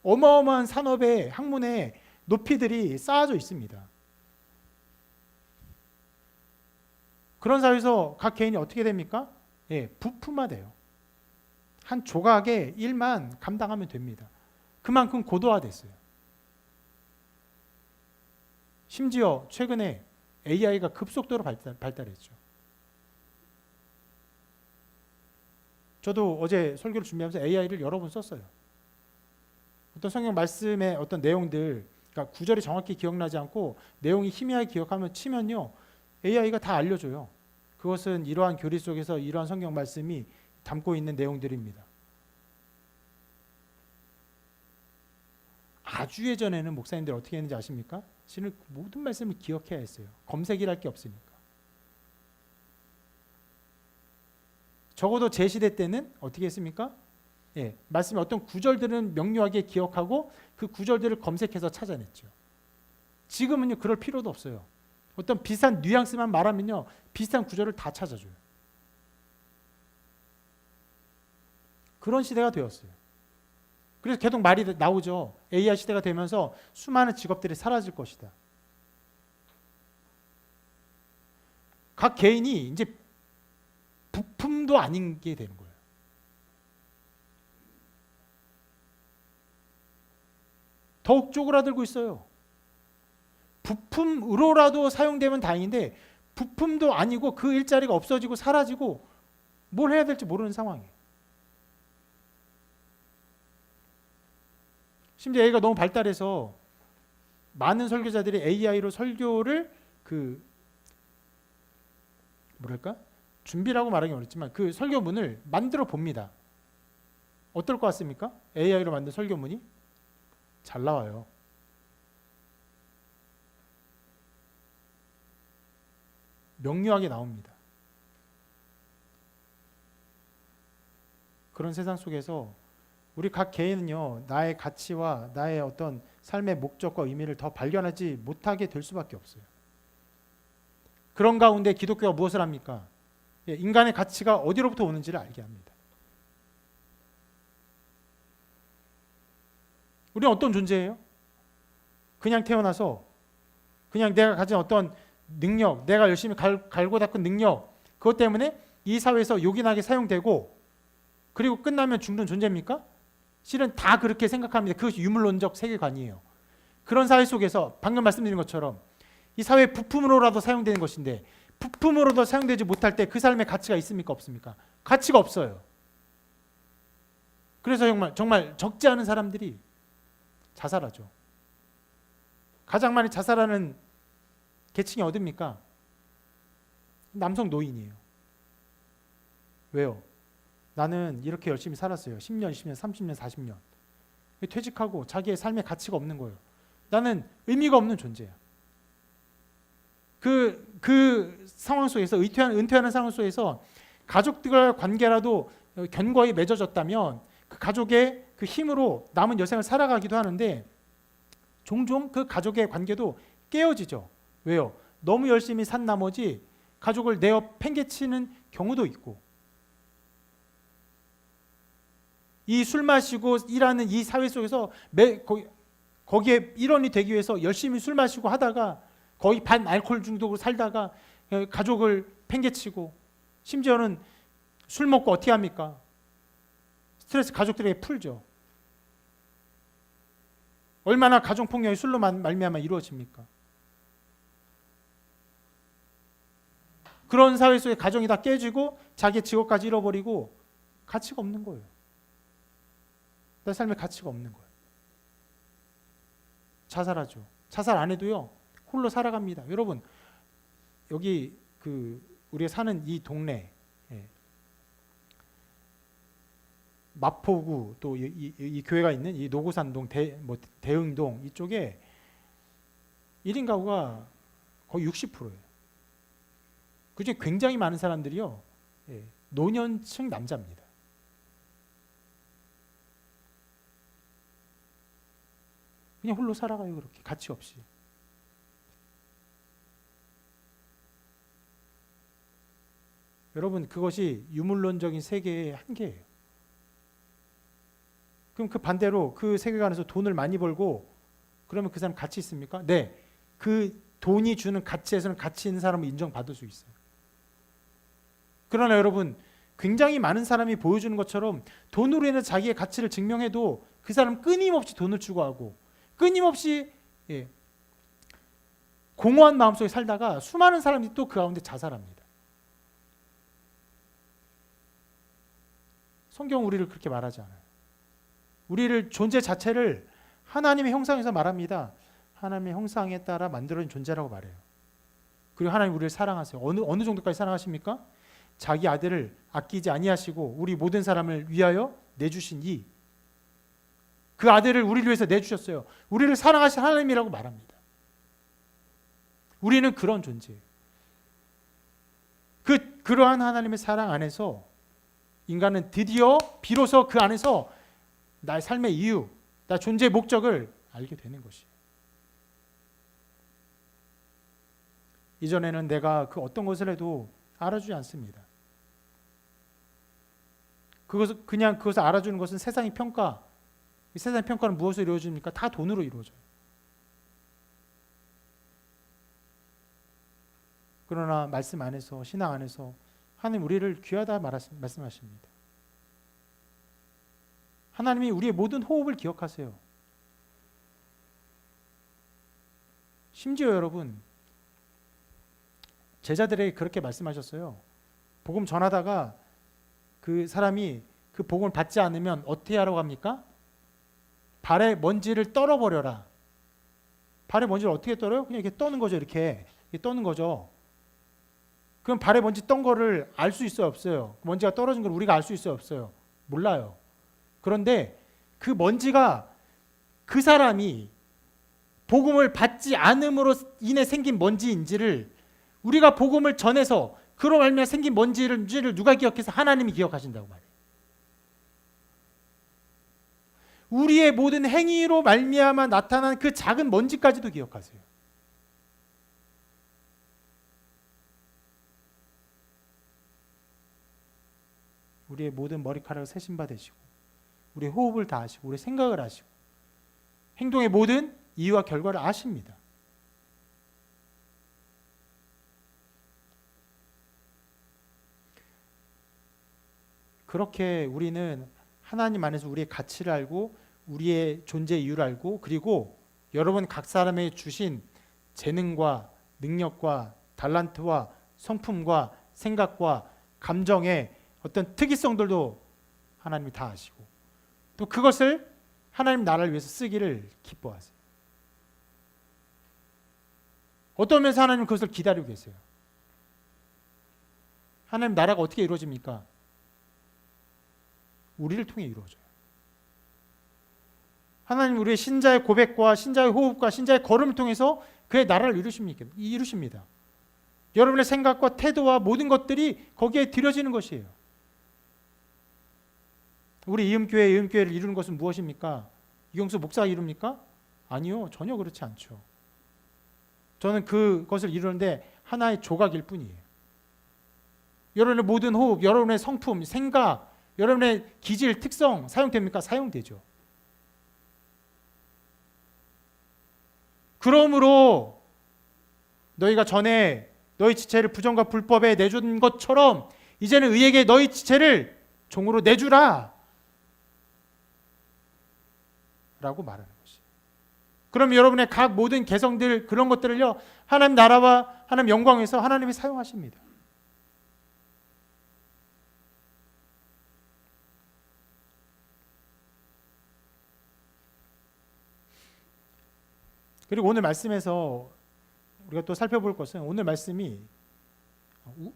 어마어마한 산업의 학문의 높이들이 쌓아져 있습니다. 그런 사회에서 각 개인이 어떻게 됩니까? 부품화돼요. 한 조각의 일만 감당하면 됩니다. 그만큼 고도화됐어요. 심지어 최근에 AI가 급속도로 발달했죠. 저도 어제 설교를 준비하면서 AI를 여러 번 썼어요. 어떤 성경 말씀의 어떤 내용들, 그러니까 구절이 정확히 기억나지 않고 내용이 희미하게 기억하면 치면요, AI가 다 알려줘요. 그것은 이러한 교리 속에서 이러한 성경 말씀이 담고 있는 내용들입니다. 아주 예전에는 목사님들 어떻게 했는지 아십니까? 실은 모든 말씀을 기억해야 했어요. 검색이랄 게 없으니까. 적어도 제 시대 때는 어떻게 했습니까? 예, 말씀의 어떤 구절들은 명료하게 기억하고 그 구절들을 검색해서 찾아냈죠. 지금은요 그럴 필요도 없어요. 어떤 비슷한 뉘앙스만 말하면요 비슷한 구절을 다 찾아줘요. 그런 시대가 되었어요. 그래서 계속 말이 나오죠. AI 시대가 되면서 수많은 직업들이 사라질 것이다. 각 개인이 이제 부품도 아닌 게 되는 거예요. 더욱 쪼그라들고 있어요. 부품으로라도 사용되면 다행인데 부품도 아니고 그 일자리가 없어지고 사라지고 뭘 해야 될지 모르는 상황이에요. 심지어 AI가 너무 발달해서 많은 설교자들이 AI로 설교를 준비라고 말하기 어렵지만 그 설교문을 만들어 봅니다. 어떨 것 같습니까? AI로 만든 설교문이 잘 나와요. 명료하게 나옵니다. 그런 세상 속에서 우리 각 개인은요 나의 가치와 나의 어떤 삶의 목적과 의미를 더 발견하지 못하게 될 수밖에 없어요. 그런 가운데 기독교가 무엇을 합니까? 인간의 가치가 어디로부터 오는지를 알게 합니다. 우리는 어떤 존재예요? 그냥 태어나서 그냥 내가 가진 어떤 능력, 내가 열심히 갈고 닦은 능력, 그것 때문에 이 사회에서 요긴하게 사용되고 그리고 끝나면 죽는 존재입니까? 실은 다 그렇게 생각합니다. 그것이 유물론적 세계관이에요. 그런 사회 속에서 방금 말씀드린 것처럼 이 사회 부품으로라도 사용되는 것인데 부품으로도 사용되지 못할 때 그 삶의 가치가 있습니까? 없습니까? 가치가 없어요. 그래서 정말 적지 않은 사람들이 자살하죠. 가장 많이 자살하는 계층이 어딥니까? 남성 노인이에요. 왜요? 나는 이렇게 열심히 살았어요. 10년, 20년, 30년, 40년. 퇴직하고 자기의 삶의 가치가 없는 거예요. 나는 의미가 없는 존재야. 그 상황 속에서 은퇴하는 상황 속에서 가족들과의 관계라도 견고히 맺어졌다면 그 가족의 그 힘으로 남은 여생을 살아가기도 하는데 종종 그 가족의 관계도 깨어지죠. 왜요? 너무 열심히 산 나머지 가족을 내어 팽개치는 경우도 있고 이 술 마시고 일하는 이 사회 속에서 거기에 일원이 되기 위해서 열심히 술 마시고 하다가 거의 반 알코올 중독으로 살다가 가족을 팽개치고 심지어는 술 먹고 어떻게 합니까? 스트레스 가족들에게 풀죠. 얼마나 가정폭력이 술로 말미암아 이루어집니까? 그런 사회 속에 가정이 다 깨지고 자기의 직업까지 잃어버리고 가치가 없는 거예요. 내 삶에 가치가 없는 거예요. 자살하죠. 자살 안 해도요. 홀로 살아갑니다. 여러분 여기 우리가 사는 이 동네 마포구 또 이 교회가 있는 이 노구산동 대흥동 이쪽에 1인 가구가 거의 60%예요. 그중에 굉장히 많은 사람들이요. 노년층 남자입니다. 그냥 홀로 살아가요. 그렇게 가치 없이. 여러분 그것이 유물론적인 세계의 한계예요. 그럼 그 반대로 그 세계관에서 돈을 많이 벌고 그러면 그 사람 가치 있습니까? 네. 그 돈이 주는 가치에서는 가치 있는 사람을 인정받을 수 있어요. 그러나 여러분 굉장히 많은 사람이 보여주는 것처럼 돈으로 인해 자기의 가치를 증명해도 그 사람 끊임없이 돈을 추구하고 끊임없이 공허한 마음속에 살다가 수많은 사람들이 또 그 가운데 자살합니다. 성경은 우리를 그렇게 말하지 않아요. 우리를 존재 자체를 하나님의 형상에서 말합니다. 하나님의 형상에 따라 만들어진 존재라고 말해요. 그리고 하나님 우리를 사랑하세요. 어느 정도까지 사랑하십니까? 자기 아들을 아끼지 아니하시고 우리 모든 사람을 위하여 내주신 그 아들을 우리를 위해서 내주셨어요. 우리를 사랑하신 하나님이라고 말합니다. 우리는 그런 존재예요. 그러한 하나님의 사랑 안에서 인간은 드디어 비로소 그 안에서 나의 삶의 이유, 나의 존재의 목적을 알게 되는 것이에요. 이전에는 내가 그 어떤 것을 해도 알아주지 않습니다. 그것을 알아주는 것은 세상의 평가. 세상의 평가는 무엇으로 이루어집니까? 다 돈으로 이루어져요. 그러나 말씀 안에서, 신앙 안에서 하나님 우리를 귀하다 말씀하십니다. 하나님이 우리의 모든 호흡을 기억하세요. 심지어 여러분, 제자들에게 그렇게 말씀하셨어요. 복음 전하다가 그 사람이 그 복음을 받지 않으면 어떻게 하라고 합니까? 발에 먼지를 떨어버려라. 발에 먼지를 어떻게 떨어요? 그냥 이렇게 떠는 거죠. 이렇게 떠는 거죠. 그럼 발에 먼지 떤 거를 알 수 있어요? 없어요? 먼지가 떨어진 걸 우리가 알 수 있어요? 없어요? 몰라요. 그런데 그 먼지가 그 사람이 복음을 받지 않음으로 인해 생긴 먼지인지를 우리가 복음을 전해서 그로 말미암아 생긴 먼지를 누가 기억해서? 하나님이 기억하신다고 말해요. 우리의 모든 행위로 말미암아 나타난 그 작은 먼지까지도 기억하세요. 우리의 모든 머리카락을 세신 바 되시고 우리의 호흡을 다 아시고 우리의 생각을 아시고 행동의 모든 이유와 결과를 아십니다. 그렇게 우리는 하나님 안에서 우리의 가치를 알고 우리의 존재 이유를 알고 그리고 여러분 각 사람의 주신 재능과 능력과 달란트와 성품과 생각과 감정의 어떤 특이성들도 하나님이 다 아시고 또 그것을 하나님 나라를 위해서 쓰기를 기뻐하세요. 어떤 면에서 하나님은 그것을 기다리고 계세요. 하나님 나라가 어떻게 이루어집니까? 우리를 통해 이루어져요. 하나님 우리의 신자의 고백과 신자의 호흡과 신자의 걸음을 통해서 그의 나라를 이루십니다. 여러분의 생각과 태도와 모든 것들이 거기에 들여지는 것이에요. 우리 이음교회를 이루는 것은 무엇입니까? 이경수 목사가 이룹니까? 아니요, 전혀 그렇지 않죠. 저는 그것을 이루는데 하나의 조각일 뿐이에요. 여러분의 모든 호흡, 여러분의 성품, 생각, 여러분의 기질, 특성 사용됩니까? 사용되죠. 그러므로 너희가 전에 너희 지체를 부정과 불법에 내준 것처럼 이제는 의에게 너희 지체를 종으로 내주라 라고 말하는 것이에요. 그럼 여러분의 각 모든 개성들 그런 것들을요 하나님 나라와 하나님 영광에서 하나님이 사용하십니다. 그리고 오늘 말씀에서 우리가 또 살펴볼 것은 오늘 말씀이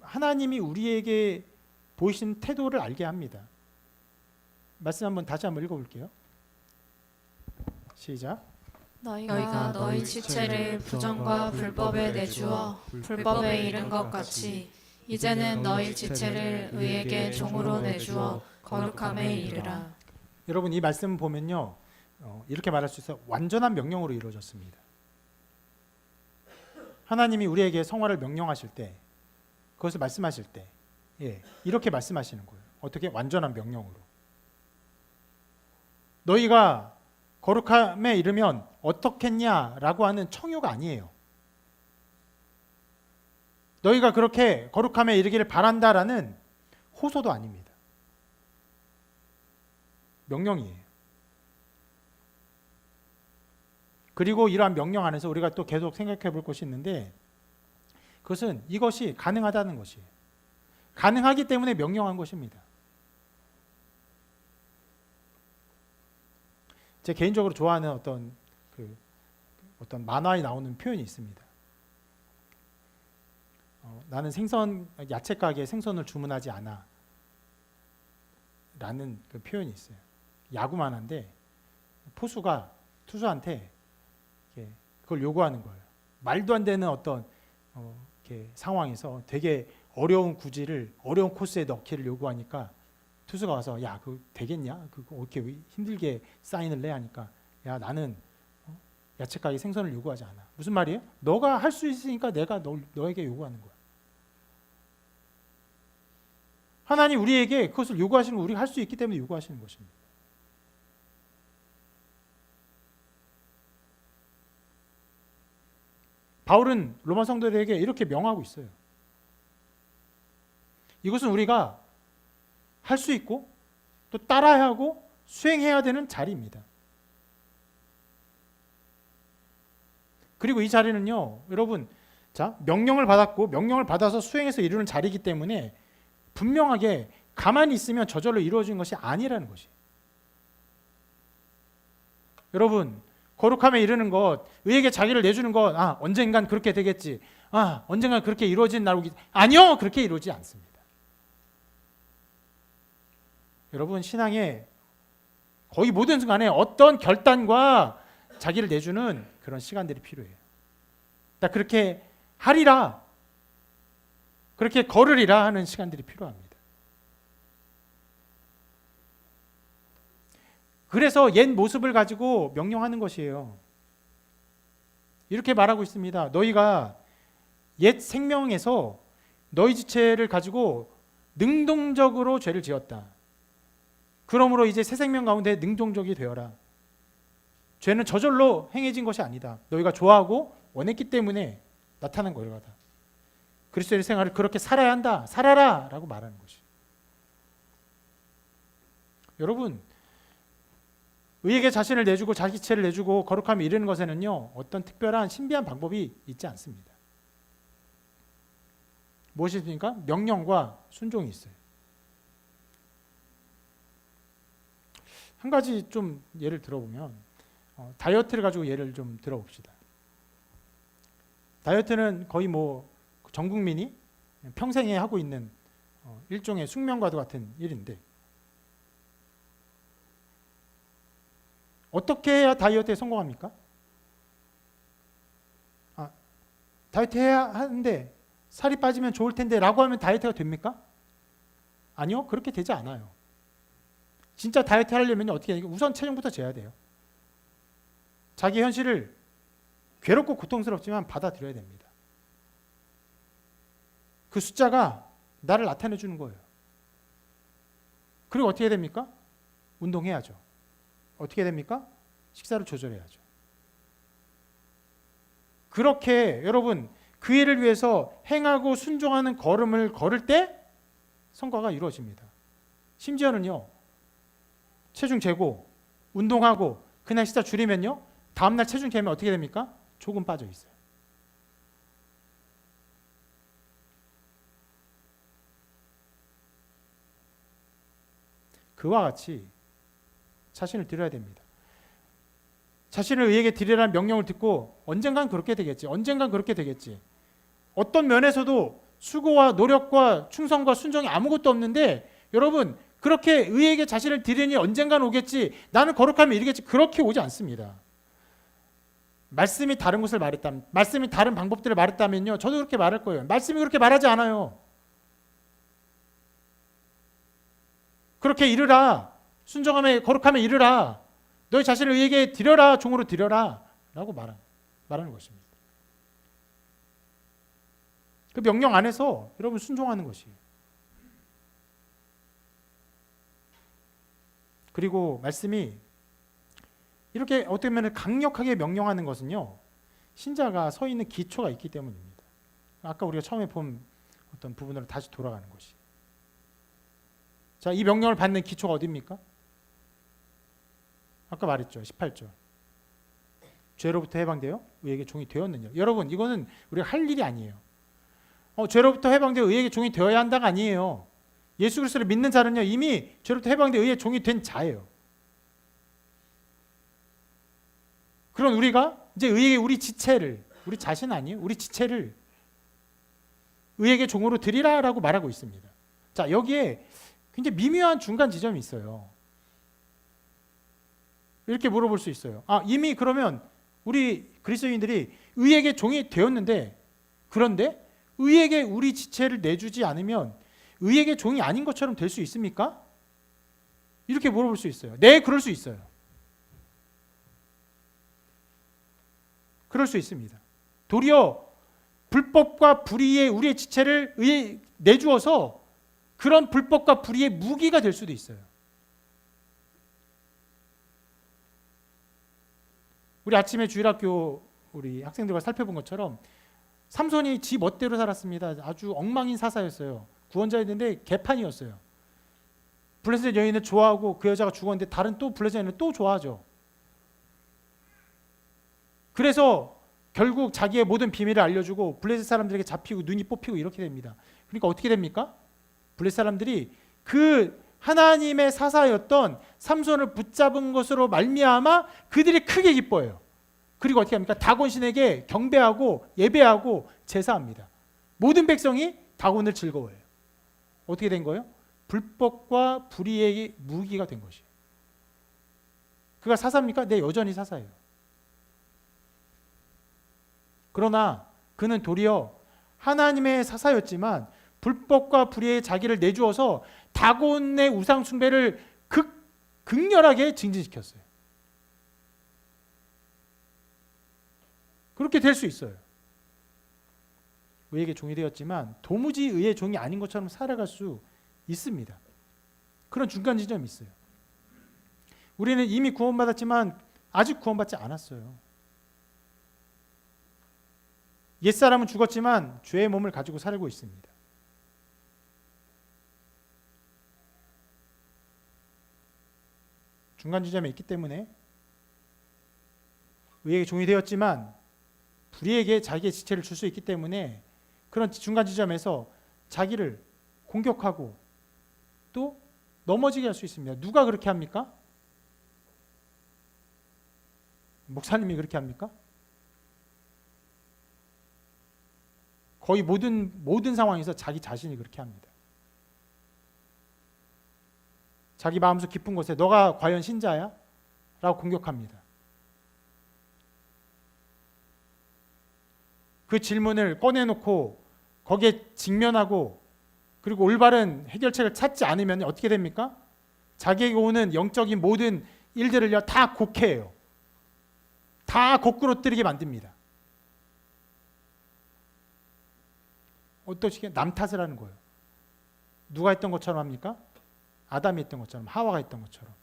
하나님이 우리에게 보이신 태도를 알게 합니다. 말씀 다시 한번 읽어볼게요. 시작. 너희가 너희 지체를 부정과 불법에 내주어 불법에 이른 것 같이 이제는 너희 지체를 의에게 종으로 내주어 거룩함에 이르라. 여러분 이 말씀 보면요 이렇게 말할 수 있어요. 완전한 명령으로 이루어졌습니다. 하나님이 우리에게 성화를 명령하실 때 그것을 말씀하실 때 이렇게 말씀하시는 거예요. 어떻게? 완전한 명령으로. 너희가 거룩함에 이르면 어떻겠냐라고 하는 청유가 아니에요. 너희가 그렇게 거룩함에 이르기를 바란다라는 호소도 아닙니다. 명령이에요. 그리고 이러한 명령 안에서 우리가 또 계속 생각해 볼 것이 있는데 그것은 이것이 가능하다는 것이에요. 가능하기 때문에 명령한 것입니다. 제 개인적으로 좋아하는 어떤 만화에 나오는 표현이 있습니다. 나는 야채 가게에 생선을 주문하지 않아 라는 그 표현이 있어요. 야구만 한데 포수가 투수한테 그걸 요구하는 거예요. 말도 안 되는 어떤 이렇게 상황에서 되게 어려운 구질을 어려운 코스에 넣기를 요구하니까 투수가 와서 야 그거 되겠냐? 그거 이렇게 힘들게 사인을 내 하니까 야 나는 야채 가게 생선을 요구하지 않아. 무슨 말이에요? 너가 할 수 있으니까 내가 너에게 요구하는 거야. 하나님 우리에게 그것을 요구하시는 거 우리가 할 수 있기 때문에 요구하시는 것입니다. 바울은 로마 성도들에게 이렇게 명하고 있어요. 이것은 우리가 할 수 있고 또 따라야 하고 수행해야 되는 자리입니다. 그리고 이 자리는요, 여러분, 자, 명령을 받았고 명령을 받아서 수행해서 이루는 자리이기 때문에 분명하게 가만히 있으면 저절로 이루어진 것이 아니라는 것이. 여러분, 거룩함에 이르는 것, 의에게 자기를 내주는 것, 언젠간 그렇게 되겠지. 언젠간 그렇게 이루어진 날 오기. 아니요, 그렇게 이루어지지 않습니다. 여러분, 신앙의 거의 모든 순간에 어떤 결단과 자기를 내주는 그런 시간들이 필요해요. 나 그렇게 하리라, 그렇게 걸으리라 하는 시간들이 필요합니다. 그래서 옛 모습을 가지고 명령하는 것이에요. 이렇게 말하고 있습니다. 너희가 옛 생명에서 너희 지체를 가지고 능동적으로 죄를 지었다. 그러므로 이제 새 생명 가운데 능동적이 되어라. 죄는 저절로 행해진 것이 아니다. 너희가 좋아하고 원했기 때문에 나타난 거다. 그리스도의 생활을 그렇게 살아야 한다. 살아라 라고 말하는 것이. 여러분, 의에게 자신을 내주고 자기 지체를 내주고 거룩함에 이르는 것에는요, 어떤 특별한 신비한 방법이 있지 않습니다. 무엇이 있습니까? 명령과 순종이 있어요. 한 가지 좀 예를 들어보면 다이어트를 가지고 예를 좀 들어봅시다. 다이어트는 거의 전 국민이 평생에 하고 있는 일종의 숙명과도 같은 일인데, 어떻게 해야 다이어트에 성공합니까? 다이어트 해야 하는데 살이 빠지면 좋을 텐데 라고 하면 다이어트가 됩니까? 아니요, 그렇게 되지 않아요. 진짜 다이어트 하려면 어떻게 해야 돼요? 우선 체중부터 재야 돼요. 자기 현실을 괴롭고 고통스럽지만 받아들여야 됩니다. 그 숫자가 나를 나타내 주는 거예요. 그리고 어떻게 됩니까? 운동해야죠. 어떻게 됩니까? 식사를 조절해야죠. 그렇게 여러분 그 일을 위해서 행하고 순종하는 걸음을 걸을 때 성과가 이루어집니다. 심지어는요, 체중 재고 운동하고 그날 식사 줄이면요, 다음날 체중 재면 어떻게 됩니까? 조금 빠져 있어요. 그와 같이 자신을 드려야 됩니다. 자신을 의에게 드리라는 명령을 듣고 언젠간 그렇게 되겠지. 언젠간 그렇게 되겠지. 어떤 면에서도 수고와 노력과 충성과 순종이 아무것도 없는데 여러분 그렇게 의에게 자신을 드리니 언젠간 오겠지. 나는 거룩하면 이르겠지. 그렇게 오지 않습니다. 말씀이 다른 것을 말했다면, 말씀이 다른 방법들을 말했다면요, 저도 그렇게 말할 거예요. 말씀이 그렇게 말하지 않아요. 그렇게 이르라. 순종함에 거룩함에 이르라. 너희 자신을 의에게 드려라. 종으로 드려라 라고 말하는 것입니다. 그 명령 안에서 여러분 순종하는 것이에요. 그리고 말씀이 이렇게 어떻게 보면 강력하게 명령하는 것은요, 신자가 서 있는 기초가 있기 때문입니다. 아까 우리가 처음에 본 어떤 부분으로 다시 돌아가는 것이. 자, 이 명령을 받는 기초가 어디입니까? 아까 말했죠. 18절. 죄로부터 해방되어 의에게 종이 되었느냐. 여러분, 이거는 우리가 할 일이 아니에요. 죄로부터 해방되어 의에게 종이 되어야 한다가 아니에요. 예수 그리스도를 믿는 자는요, 이미 죄로부터 해방되어 의의 종이 된 자예요. 그런 우리가 이제 의에게 우리 지체를, 우리 자신 아니에요? 우리 지체를 의에게 종으로 드리라라고 말하고 있습니다. 자, 여기에 굉장히 미묘한 중간 지점이 있어요. 이렇게 물어볼 수 있어요. 이미 그러면 우리 그리스도인들이 의에게 종이 되었는데, 그런데 의에게 우리 지체를 내주지 않으면 의에게 종이 아닌 것처럼 될 수 있습니까? 이렇게 물어볼 수 있어요. 네, 그럴 수 있어요. 그럴 수 있습니다. 도리어 불법과 불의에 우리의 지체를 의에 내주어서 그런 불법과 불의의 무기가 될 수도 있어요. 우리 아침에 주일학교 우리 학생들과 살펴본 것처럼 삼손이 지 멋대로 살았습니다. 아주 엉망인 사사였어요. 구원자였는데 개판이었어요. 블레셋 여인을 좋아하고 그 여자가 죽었는데 다른 또 블레셋 여인을 또 좋아하죠. 그래서 결국 자기의 모든 비밀을 알려주고 블레셋 사람들에게 잡히고 눈이 뽑히고 이렇게 됩니다. 그러니까 어떻게 됩니까? 블레셋 사람들이 그 하나님의 사사였던 삼손을 붙잡은 것으로 말미암아 그들이 크게 기뻐해요. 그리고 어떻게 합니까? 다곤신에게 경배하고 예배하고 제사합니다. 모든 백성이 다곤을 즐거워해요. 어떻게 된 거예요? 불법과 불의의 무기가 된 것이에요. 그가 사사입니까? 네, 여전히 사사예요. 그러나 그는 도리어 하나님의 사사였지만 불법과 불의에 자기를 내주어서 다곤의 우상 숭배를 극렬하게 증진시켰어요. 그렇게 될 수 있어요. 의에게 종이 되었지만 도무지 의의 종이 아닌 것처럼 살아갈 수 있습니다. 그런 중간 지점이 있어요. 우리는 이미 구원받았지만 아직 구원받지 않았어요. 옛사람은 죽었지만 죄의 몸을 가지고 살고 있습니다. 중간 지점에 있기 때문에 의에게 종이 되었지만 불의에게 자기의 지체를 줄 수 있기 때문에 그런 중간 지점에서 자기를 공격하고 또 넘어지게 할 수 있습니다. 누가 그렇게 합니까? 목사님이 그렇게 합니까? 거의 모든 상황에서 자기 자신이 그렇게 합니다. 자기 마음속 깊은 곳에 너가 과연 신자야? 라고 공격합니다. 그 질문을 꺼내놓고 거기에 직면하고 그리고 올바른 해결책을 찾지 않으면 어떻게 됩니까? 자기에게 오는 영적인 모든 일들을요 다 곡해해요. 다 거꾸로 뜨리게 만듭니다. 어떻게 남 탓을 하는 거예요. 누가 했던 것처럼 합니까? 아담이 했던 것처럼, 하와가 했던 것처럼.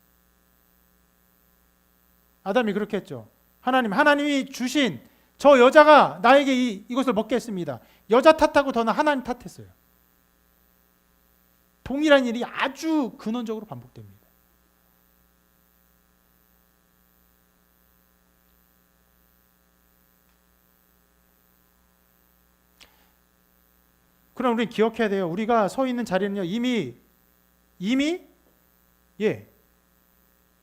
아담이 그렇게 했죠. 하나님이 주신 저 여자가 나에게 이것을 먹게 했습니다. 여자 탓하고 더는 하나님 탓했어요. 동일한 일이 아주 근원적으로 반복됩니다. 그럼 우리는 기억해야 돼요. 우리가 서 있는 자리는요 이미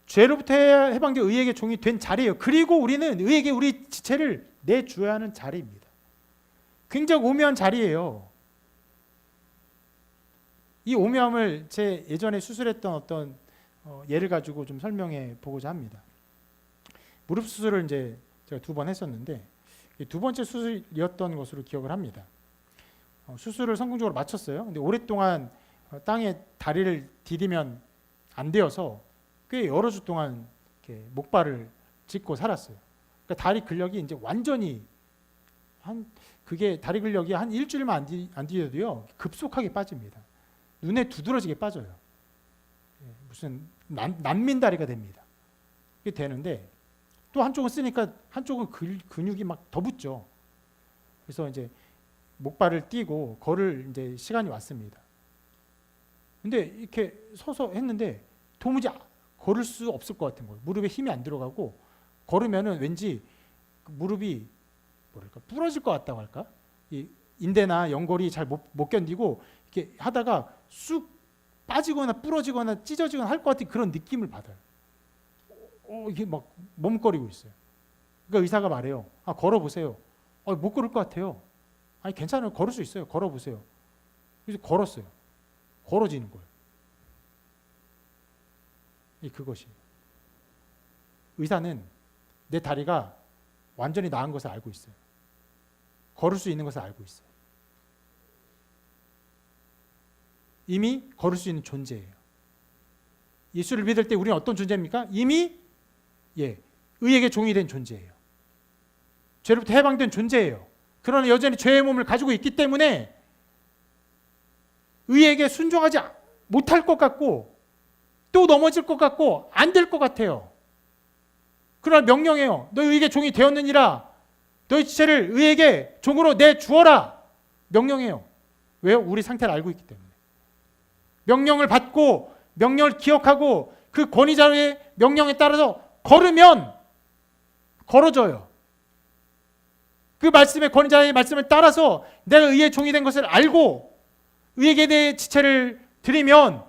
죄로부터 해방된 의에게 종이 된 자리예요. 그리고 우리는 의에게 우리 지체를 내줘야 하는 자리입니다. 굉장히 오묘한 자리예요. 이 오묘함을 제 예전에 수술했던 어떤 예를 가지고 좀 설명해 보고자 합니다. 무릎 수술을 이제 제가 2번 했었는데 두 번째 수술이었던 것으로 기억을 합니다. 수술을 성공적으로 마쳤어요. 근데 오랫동안 땅에 다리를 디디면 안 되어서 꽤 여러 주 동안 이렇게 목발을 짚고 살았어요. 그러니까 다리 근력이 이제 완전히 그게 다리 근력이 한 일주일만 안 디뎌도요 급속하게 빠집니다. 눈에 두드러지게 빠져요. 무슨 난민 다리가 됩니다. 이게 되는데 또 한쪽은 쓰니까 한쪽은 근육이 막 더 붙죠. 그래서 이제 목발을 띄고 걸을 이제 시간이 왔습니다. 근데 이렇게 서서 했는데 도무지 걸을 수 없을 것 같은 거예요. 무릎에 힘이 안 들어가고 걸으면은 왠지 무릎이 뭐랄까 부러질 것 같다고 할까? 이 인대나 연골이 잘 못 견디고 이렇게 하다가 쑥 빠지거나 부러지거나 찢어지거나 할 것 같은 그런 느낌을 받아요. 이게 막 머뭇거리고 있어요. 그러니까 의사가 말해요. 걸어보세요. 못 걸을 것 같아요. 아니 괜찮아요. 걸을 수 있어요. 걸어보세요. 그래서 걸었어요. 걸어지는 거예요. 그것이. 의사는 내 다리가 완전히 나은 것을 알고 있어요. 걸을 수 있는 것을 알고 있어요. 이미 걸을 수 있는 존재예요. 예수를 믿을 때 우리는 어떤 존재입니까? 이미 의에게 종이 된 존재예요. 죄로부터 해방된 존재예요. 그러나 여전히 죄의 몸을 가지고 있기 때문에 의에게 순종하지 못할 것 같고 또 넘어질 것 같고 안 될 것 같아요. 그러나 명령해요. 너희 의에게 종이 되었느니라. 너희 지체를 의에게 종으로 내주어라. 명령해요. 왜요? 우리 상태를 알고 있기 때문에. 명령을 받고 명령을 기억하고 그 권위자의 명령에 따라서 걸으면 걸어져요. 그 말씀의 권위자의 말씀을 따라서 내가 의의 종이 된 것을 알고 의에게 내 지체를 드리면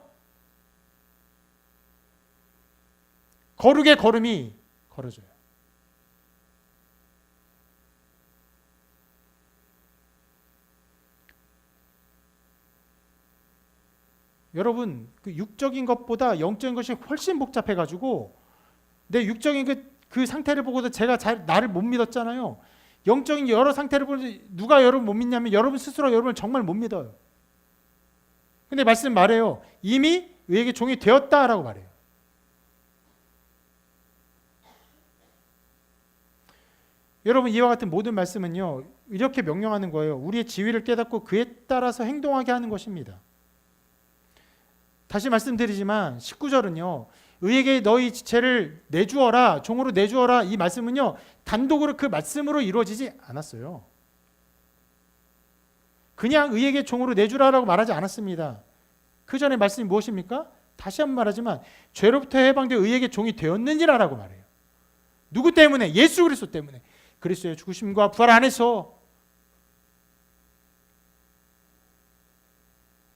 거룩의 걸음이 걸어져요. 여러분, 그 육적인 것보다 영적인 것이 훨씬 복잡해가지고 내 육적인 그 상태를 보고도 제가 나를 못 믿었잖아요. 영적인 여러 상태를 보고 누가 여러분 못 믿냐면 여러분 스스로 여러분을 정말 못 믿어요. 근데 말씀 말해요. 이미 의에게 종이 되었다라고 말해요. 여러분 이와 같은 모든 말씀은요. 이렇게 명령하는 거예요. 우리의 지위를 깨닫고 그에 따라서 행동하게 하는 것입니다. 다시 말씀드리지만 19절은요. 의에게 너희 지체를 내주어라. 종으로 내주어라. 이 말씀은요. 단독으로 그 말씀으로 이루어지지 않았어요. 그냥 의에게 종으로 내주라라고 말하지 않았습니다. 그 전에 말씀이 무엇입니까? 다시 한번 말하지만 죄로부터 해방되어 의에게 종이 되었느니라라고 말해요. 누구 때문에? 예수 그리스도 때문에. 그리스도의 죽으심과 부활 안에서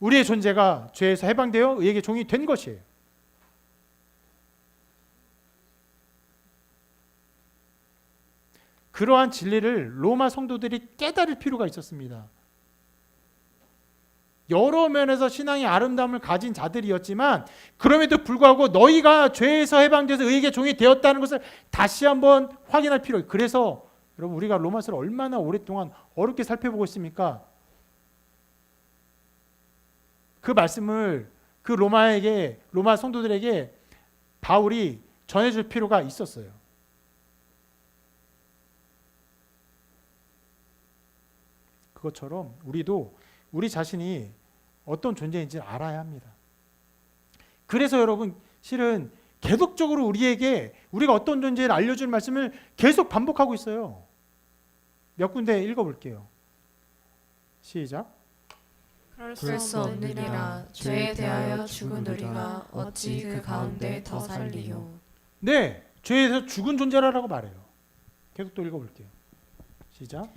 우리의 존재가 죄에서 해방되어 의에게 종이 된 것이에요. 그러한 진리를 로마 성도들이 깨달을 필요가 있었습니다. 여러 면에서 신앙의 아름다움을 가진 자들이었지만 그럼에도 불구하고 너희가 죄에서 해방돼서 의에게 종이 되었다는 것을 다시 한번 확인할 필요가 있어요. 그래서 여러분 우리가 로마서를 얼마나 오랫동안 어렵게 살펴보고 있습니까? 그 말씀을 그 로마 성도들에게 바울이 전해줄 필요가 있었어요. 그것처럼 우리도 우리 자신이 어떤 존재인지 알아야 합니다. 그래서 여러분 실은 계속적으로 우리가 어떤 존재를 알려주는 말씀을 계속 반복하고 있어요. 몇 군데 읽어볼게요. 시작. 그럴 수 없느니라. 죄에 대하여 죽은 우리가 어찌 그 가운데 더 살리요. 네, 죄에서 죽은 존재라고 말해요. 계속 또 읽어볼게요. 시작.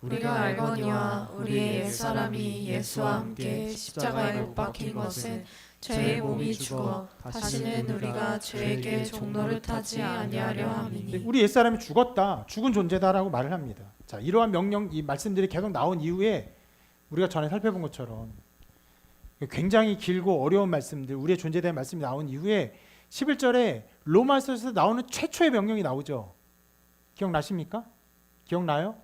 우리가 알거니와 우리의 옛사람이 예수와 함께 십자가에 못 박힌 것은 죄의 몸이 죽어 다시는 우리가 죄에게 종노를 타지 아니하려 함이니. 우리 옛사람이 죽었다, 죽은 존재다라고 말을 합니다. 자, 이러한 명령, 이 말씀들이 계속 나온 이후에 우리가 전에 살펴본 것처럼 굉장히 길고 어려운 말씀들, 우리의 존재에 대한 말씀이 나온 이후에 11절에 로마서에서 나오는 최초의 명령이 나오죠. 기억나십니까? 기억나요?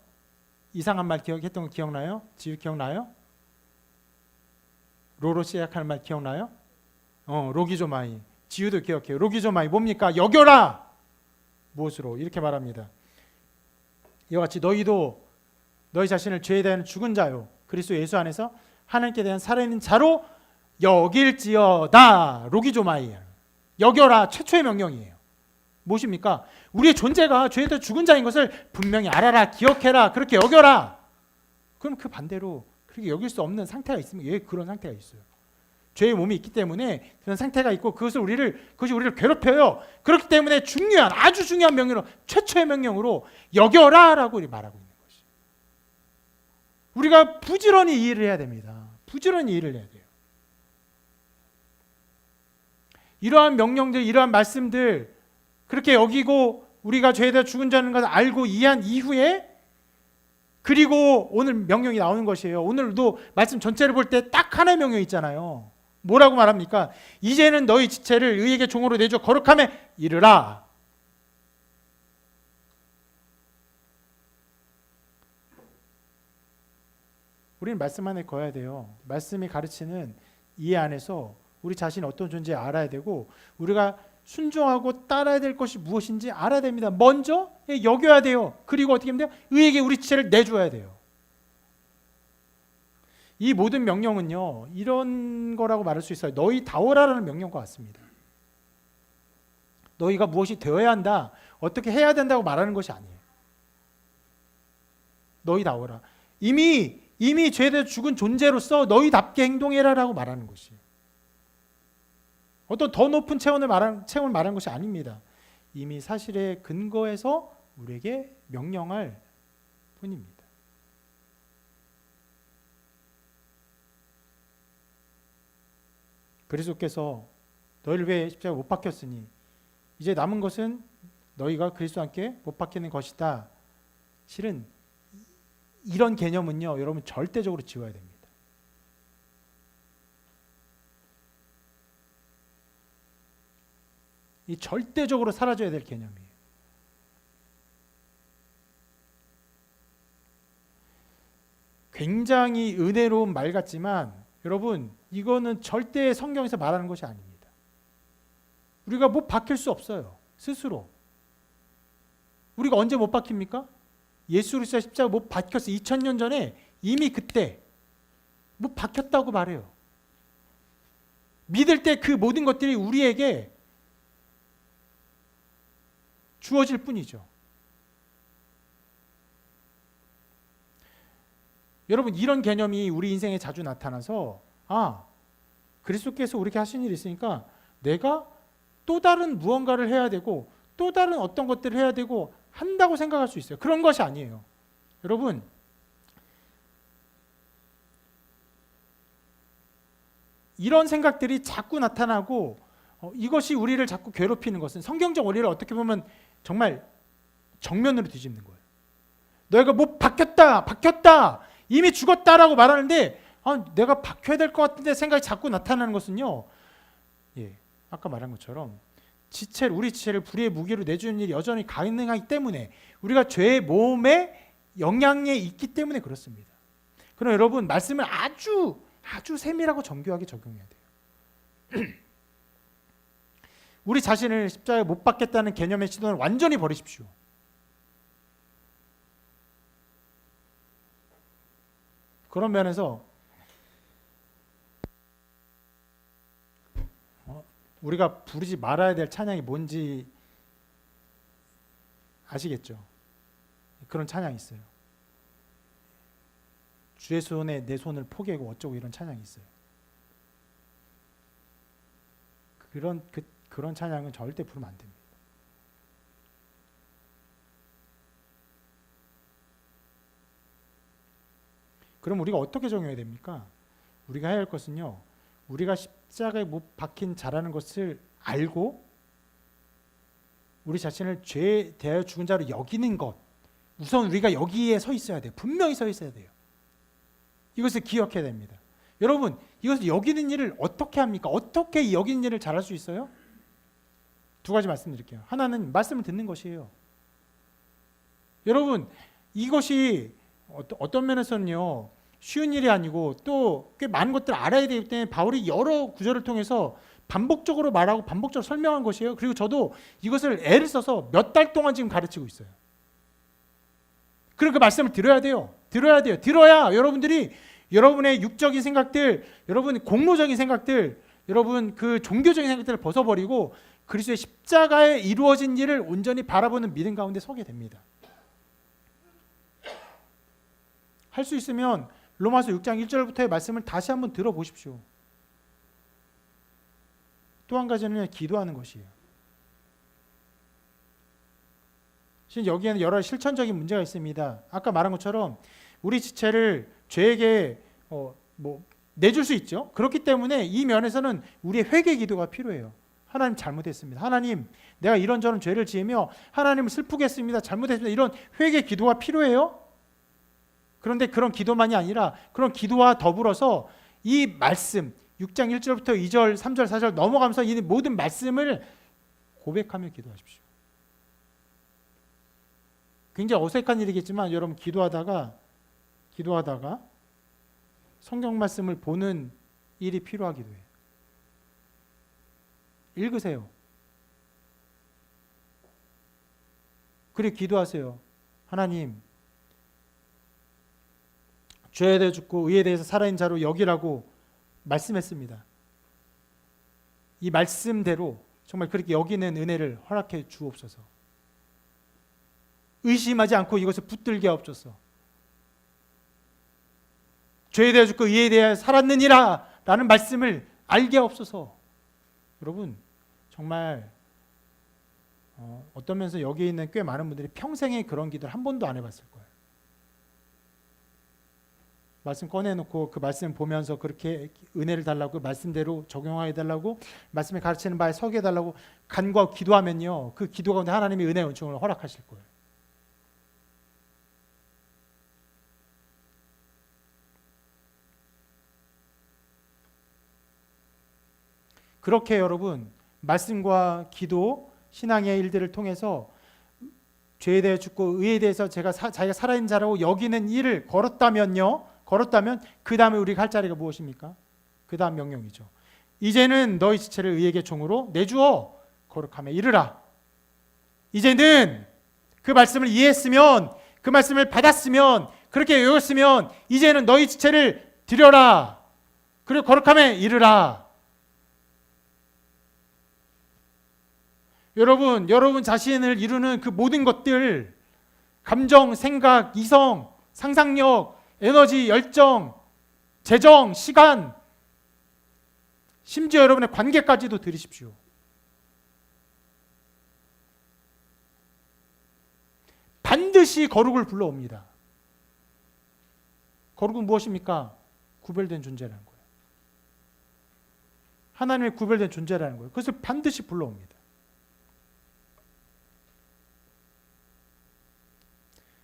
이상한 말 했던 거 기억나요? 지우 기억나요? 로로 시작하는 말 기억나요? 로기조마이. 지우도 기억해요. 로기조마이 뭡니까? 여겨라. 무엇으로? 이렇게 말합니다. 이와 같이 너희도 너희 자신을 죄에 대한 죽은 자요 그리스도 예수 안에서 하나님께 대한 살아있는 자로 여길지어다. 로기조마이. 여겨라. 최초의 명령이에요. 무엇입니까? 우리의 존재가 죄에 대해 죽은 자인 것을 분명히 알아라, 기억해라, 그렇게 여겨라. 그럼 그 반대로 그렇게 여길 수 없는 상태가 있으면 왜 그런 상태가 있어요? 죄의 몸이 있기 때문에 그런 상태가 있고 그것이 우리를 괴롭혀요. 그렇기 때문에 아주 중요한 명령으로, 최초의 명령으로 여겨라라고 말하고 있는 것이. 우리가 부지런히 이해를 해야 됩니다. 부지런히 이해를 해야 돼요. 이러한 명령들, 이러한 말씀들 그렇게 여기고 우리가 죄에 대해 죽은 자는 것을 알고 이해한 이후에 그리고 오늘 명령이 나오는 것이에요. 오늘도 말씀 전체를 볼 때 딱 하나의 명령이 있잖아요. 뭐라고 말합니까? 이제는 너희 지체를 의에게 종으로 내줘 거룩함에 이르라. 우리는 말씀 안에 거해야 돼요. 말씀이 가르치는 이해 안에서 우리 자신이 어떤 존재에 알아야 되고 우리가 순종하고 따라야 될 것이 무엇인지 알아야 됩니다. 먼저 여겨야 돼요. 그리고 어떻게 하면 돼요? 의에게 우리 지체를 내줘야 돼요. 이 모든 명령은요, 이런 거라고 말할 수 있어요. 너희 다오라라는 명령과 같습니다. 너희가 무엇이 되어야 한다, 어떻게 해야 된다고 말하는 것이 아니에요. 너희 다오라. 이미 죄에 대해 죽은 존재로서 너희답게 행동해라라고 말하는 것이에요. 어떤 더 높은 체험을 말하는 것이 아닙니다. 이미 사실에 근거해서 우리에게 명령할 뿐입니다. 그리스도께서 너희를 위해 십자가에 못 박혔으니 이제 남은 것은 너희가 그리스도와 함께 못 박히는 것이다. 실은 이런 개념은요, 여러분 절대적으로 지워야 됩니다. 이 절대적으로 사라져야 될 개념이에요. 굉장히 은혜로운 말 같지만 여러분, 이거는 절대 성경에서 말하는 것이 아닙니다. 우리가 못 박힐 수 없어요. 스스로. 우리가 언제 못 박힙니까? 예수 그리스도의 십자가 못 박혔어요. 2000년 전에 이미 그때 못 박혔다고 말해요. 믿을 때 그 모든 것들이 우리에게 주어질 뿐이죠. 여러분, 이런 개념이 우리 인생에 자주 나타나서 그리스도께서 우리에게 하신 일이 있으니까 내가 또 다른 무언가를 해야 되고 또 다른 어떤 것들을 해야 되고 한다고 생각할 수 있어요. 그런 것이 아니에요. 여러분, 이런 생각들이 자꾸 나타나고 이것이 우리를 자꾸 괴롭히는 것은 성경적 원리를 어떻게 보면 정말 정면으로 뒤집는 거예요. 너희가 뭐 박혔다, 이미 죽었다라고 말하는데 내가 박혀야 될 것 같은데 생각이 자꾸 나타나는 것은요, 아까 말한 것처럼 우리 지체를 불의의 무기로 내주는 일이 여전히 가능하기 때문에 우리가 죄의 몸에 영향에 있기 때문에 그렇습니다. 그럼 여러분, 말씀을 아주 세밀하고 정교하게 적용해야 돼요. 우리 자신을 십자가에 못 박겠다는 개념의 시도는 완전히 버리십시오. 그런 면에서 우리가 부르지 말아야 될 찬양이 뭔지 아시겠죠? 그런 찬양이 있어요. 주의 손에 내 손을 포개고 어쩌고 이런 찬양이 있어요. 그런 찬양은 절대 부르면 안 됩니다. 그럼 우리가 어떻게 적용해야 됩니까? 우리가 해야 할 것은요, 우리가 십자가에 못 박힌 자라는 것을 알고 우리 자신을 죄에 대하여 죽은 자로 여기는 것, 우선 우리가 여기에 서 있어야 돼요. 분명히 서 있어야 돼요. 이것을 기억해야 됩니다. 여러분, 이것을 여기는 일을 어떻게 합니까? 어떻게 이 여기는 일을 잘할 수 있어요? 두 가지 말씀드릴게요. 하나는 말씀을 듣는 것이에요. 여러분, 이것이 어떤 면에서는요, 쉬운 일이 아니고 또 꽤 많은 것들을 알아야 되기 때문에 바울이 여러 구절을 통해서 반복적으로 말하고 반복적으로 설명한 것이에요. 그리고 저도 이것을 애를 써서 몇 달 동안 지금 가르치고 있어요. 그리고 그 말씀을 들어야 돼요. 들어야 여러분들이 여러분의 육적인 생각들, 여러분 공로적인 생각들, 여러분 그 종교적인 생각들을 벗어버리고 그리스도의 십자가에 이루어진 일을 온전히 바라보는 믿음 가운데 서게 됩니다. 할 수 있으면 로마서 6장 1절부터의 말씀을 다시 한번 들어보십시오. 또 한 가지는 기도하는 것이에요. 여기에는 여러 실천적인 문제가 있습니다. 아까 말한 것처럼 우리 지체를 죄에게 내줄 수 있죠. 그렇기 때문에 이 면에서는 우리의 회개 기도가 필요해요. 하나님 잘못했습니다. 하나님, 내가 이런저런 죄를 지으며 하나님을 슬프게 했습니다. 잘못했습니다. 이런 회개 기도가 필요해요. 그런데 그런 기도만이 아니라 그런 기도와 더불어서 이 말씀 6장 1절부터 2절, 3절, 4절 넘어가면서 이 모든 말씀을 고백하며 기도하십시오. 굉장히 어색한 일이겠지만 여러분 기도하다가 성경 말씀을 보는 일이 필요하기도 해요. 읽으세요. 그리고 기도하세요. 하나님, 죄에 대해 죽고 의에 대해서 살아있는 자로 여기라고 말씀했습니다. 이 말씀대로 정말 그렇게 여기는 은혜를 허락해 주옵소서. 의심하지 않고 이것을 붙들게 하옵소서. 죄에 대해 죽고 의에 대해 살았느니라 라는 말씀을 알게 하옵소서. 여러분 정말 어떤 면에서 여기 있는 꽤 많은 분들이 평생에 그런 기도를 한 번도 안 해봤을 거예요. 말씀 꺼내놓고 그 말씀 보면서 그렇게 은혜를 달라고 그 말씀대로 적용하게 달라고 말씀에 가르치는 바에 서게 해달라고 간구하고 기도하면요, 그 기도 가운데 하나님이 은혜의 은총을 허락하실 거예요. 그렇게 여러분 말씀과 기도, 신앙의 일들을 통해서 죄에 대해 죽고 의에 대해서 자기가 살아있는 자라고 여기는 일을 걸었다면 그 다음에 우리가 할 자리가 무엇입니까? 그 다음 명령이죠. 이제는 너희 지체를 의에게 종으로 내주어 거룩함에 이르라. 이제는 그 말씀을 이해했으면, 그 말씀을 받았으면, 그렇게 외웠으면 이제는 너희 지체를 드려라. 그리고 거룩함에 이르라. 여러분 자신을 이루는 그 모든 것들, 감정, 생각, 이성, 상상력, 에너지, 열정, 재정, 시간, 심지어 여러분의 관계까지도 드리십시오. 반드시 거룩을 불러옵니다. 거룩은 무엇입니까? 구별된 존재라는 거예요. 하나님의 구별된 존재라는 거예요. 그것을 반드시 불러옵니다.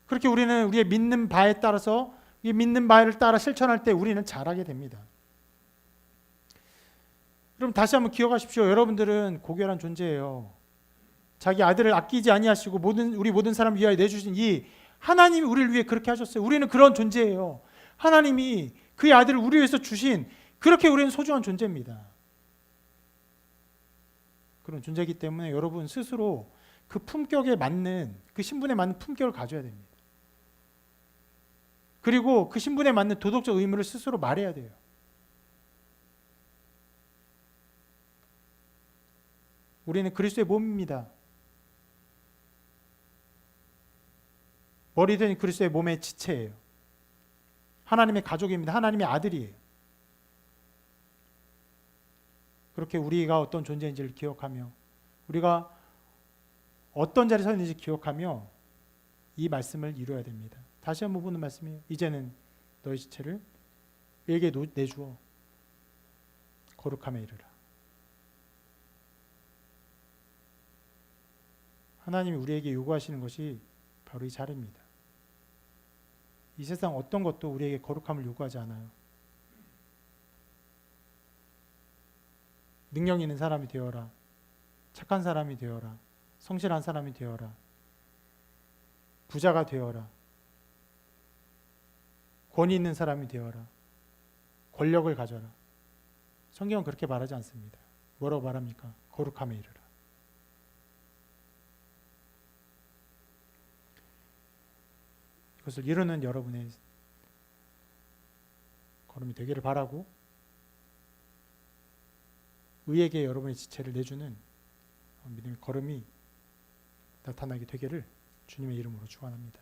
그렇게 우리는 우리의 믿는 바에 따라서 이 믿는 바를 따라 실천할 때 우리는 잘하게 됩니다. 그럼 다시 한번 기억하십시오. 여러분들은 고결한 존재예요. 자기 아들을 아끼지 아니하시고 우리 모든 사람을 위하여 내주신 이 하나님이 우리를 위해 그렇게 하셨어요. 우리는 그런 존재예요. 하나님이 그의 아들을 우리 위해서 주신, 그렇게 우리는 소중한 존재입니다. 그런 존재이기 때문에 여러분 스스로 그 품격에 맞는, 그 신분에 맞는 품격을 가져야 됩니다. 그리고 그 신분에 맞는 도덕적 의무를 스스로 말해야 돼요. 우리는 그리스도의 몸입니다. 머리된 그리스도의 몸의 지체예요. 하나님의 가족입니다. 하나님의 아들이에요. 그렇게 우리가 어떤 존재인지를 기억하며, 우리가 어떤 자리에 서 있는지 기억하며 이 말씀을 이루어야 됩니다. 다시 한번 보는 말씀이에요. 이제는 너희 지체를 의에게 내주어 거룩함에 이르라. 하나님이 우리에게 요구하시는 것이 바로 이 자리입니다. 이 세상 어떤 것도 우리에게 거룩함을 요구하지 않아요. 능력 있는 사람이 되어라. 착한 사람이 되어라. 성실한 사람이 되어라. 부자가 되어라. 권위 있는 사람이 되어라. 권력을 가져라. 성경은 그렇게 말하지 않습니다. 뭐라고 말합니까? 거룩함에 이르라. 그것을 이루는 여러분의 걸음이 되기를 바라고, 의에게 여러분의 지체를 내주는 믿음의 걸음이 나타나게 되기를 주님의 이름으로 축원합니다.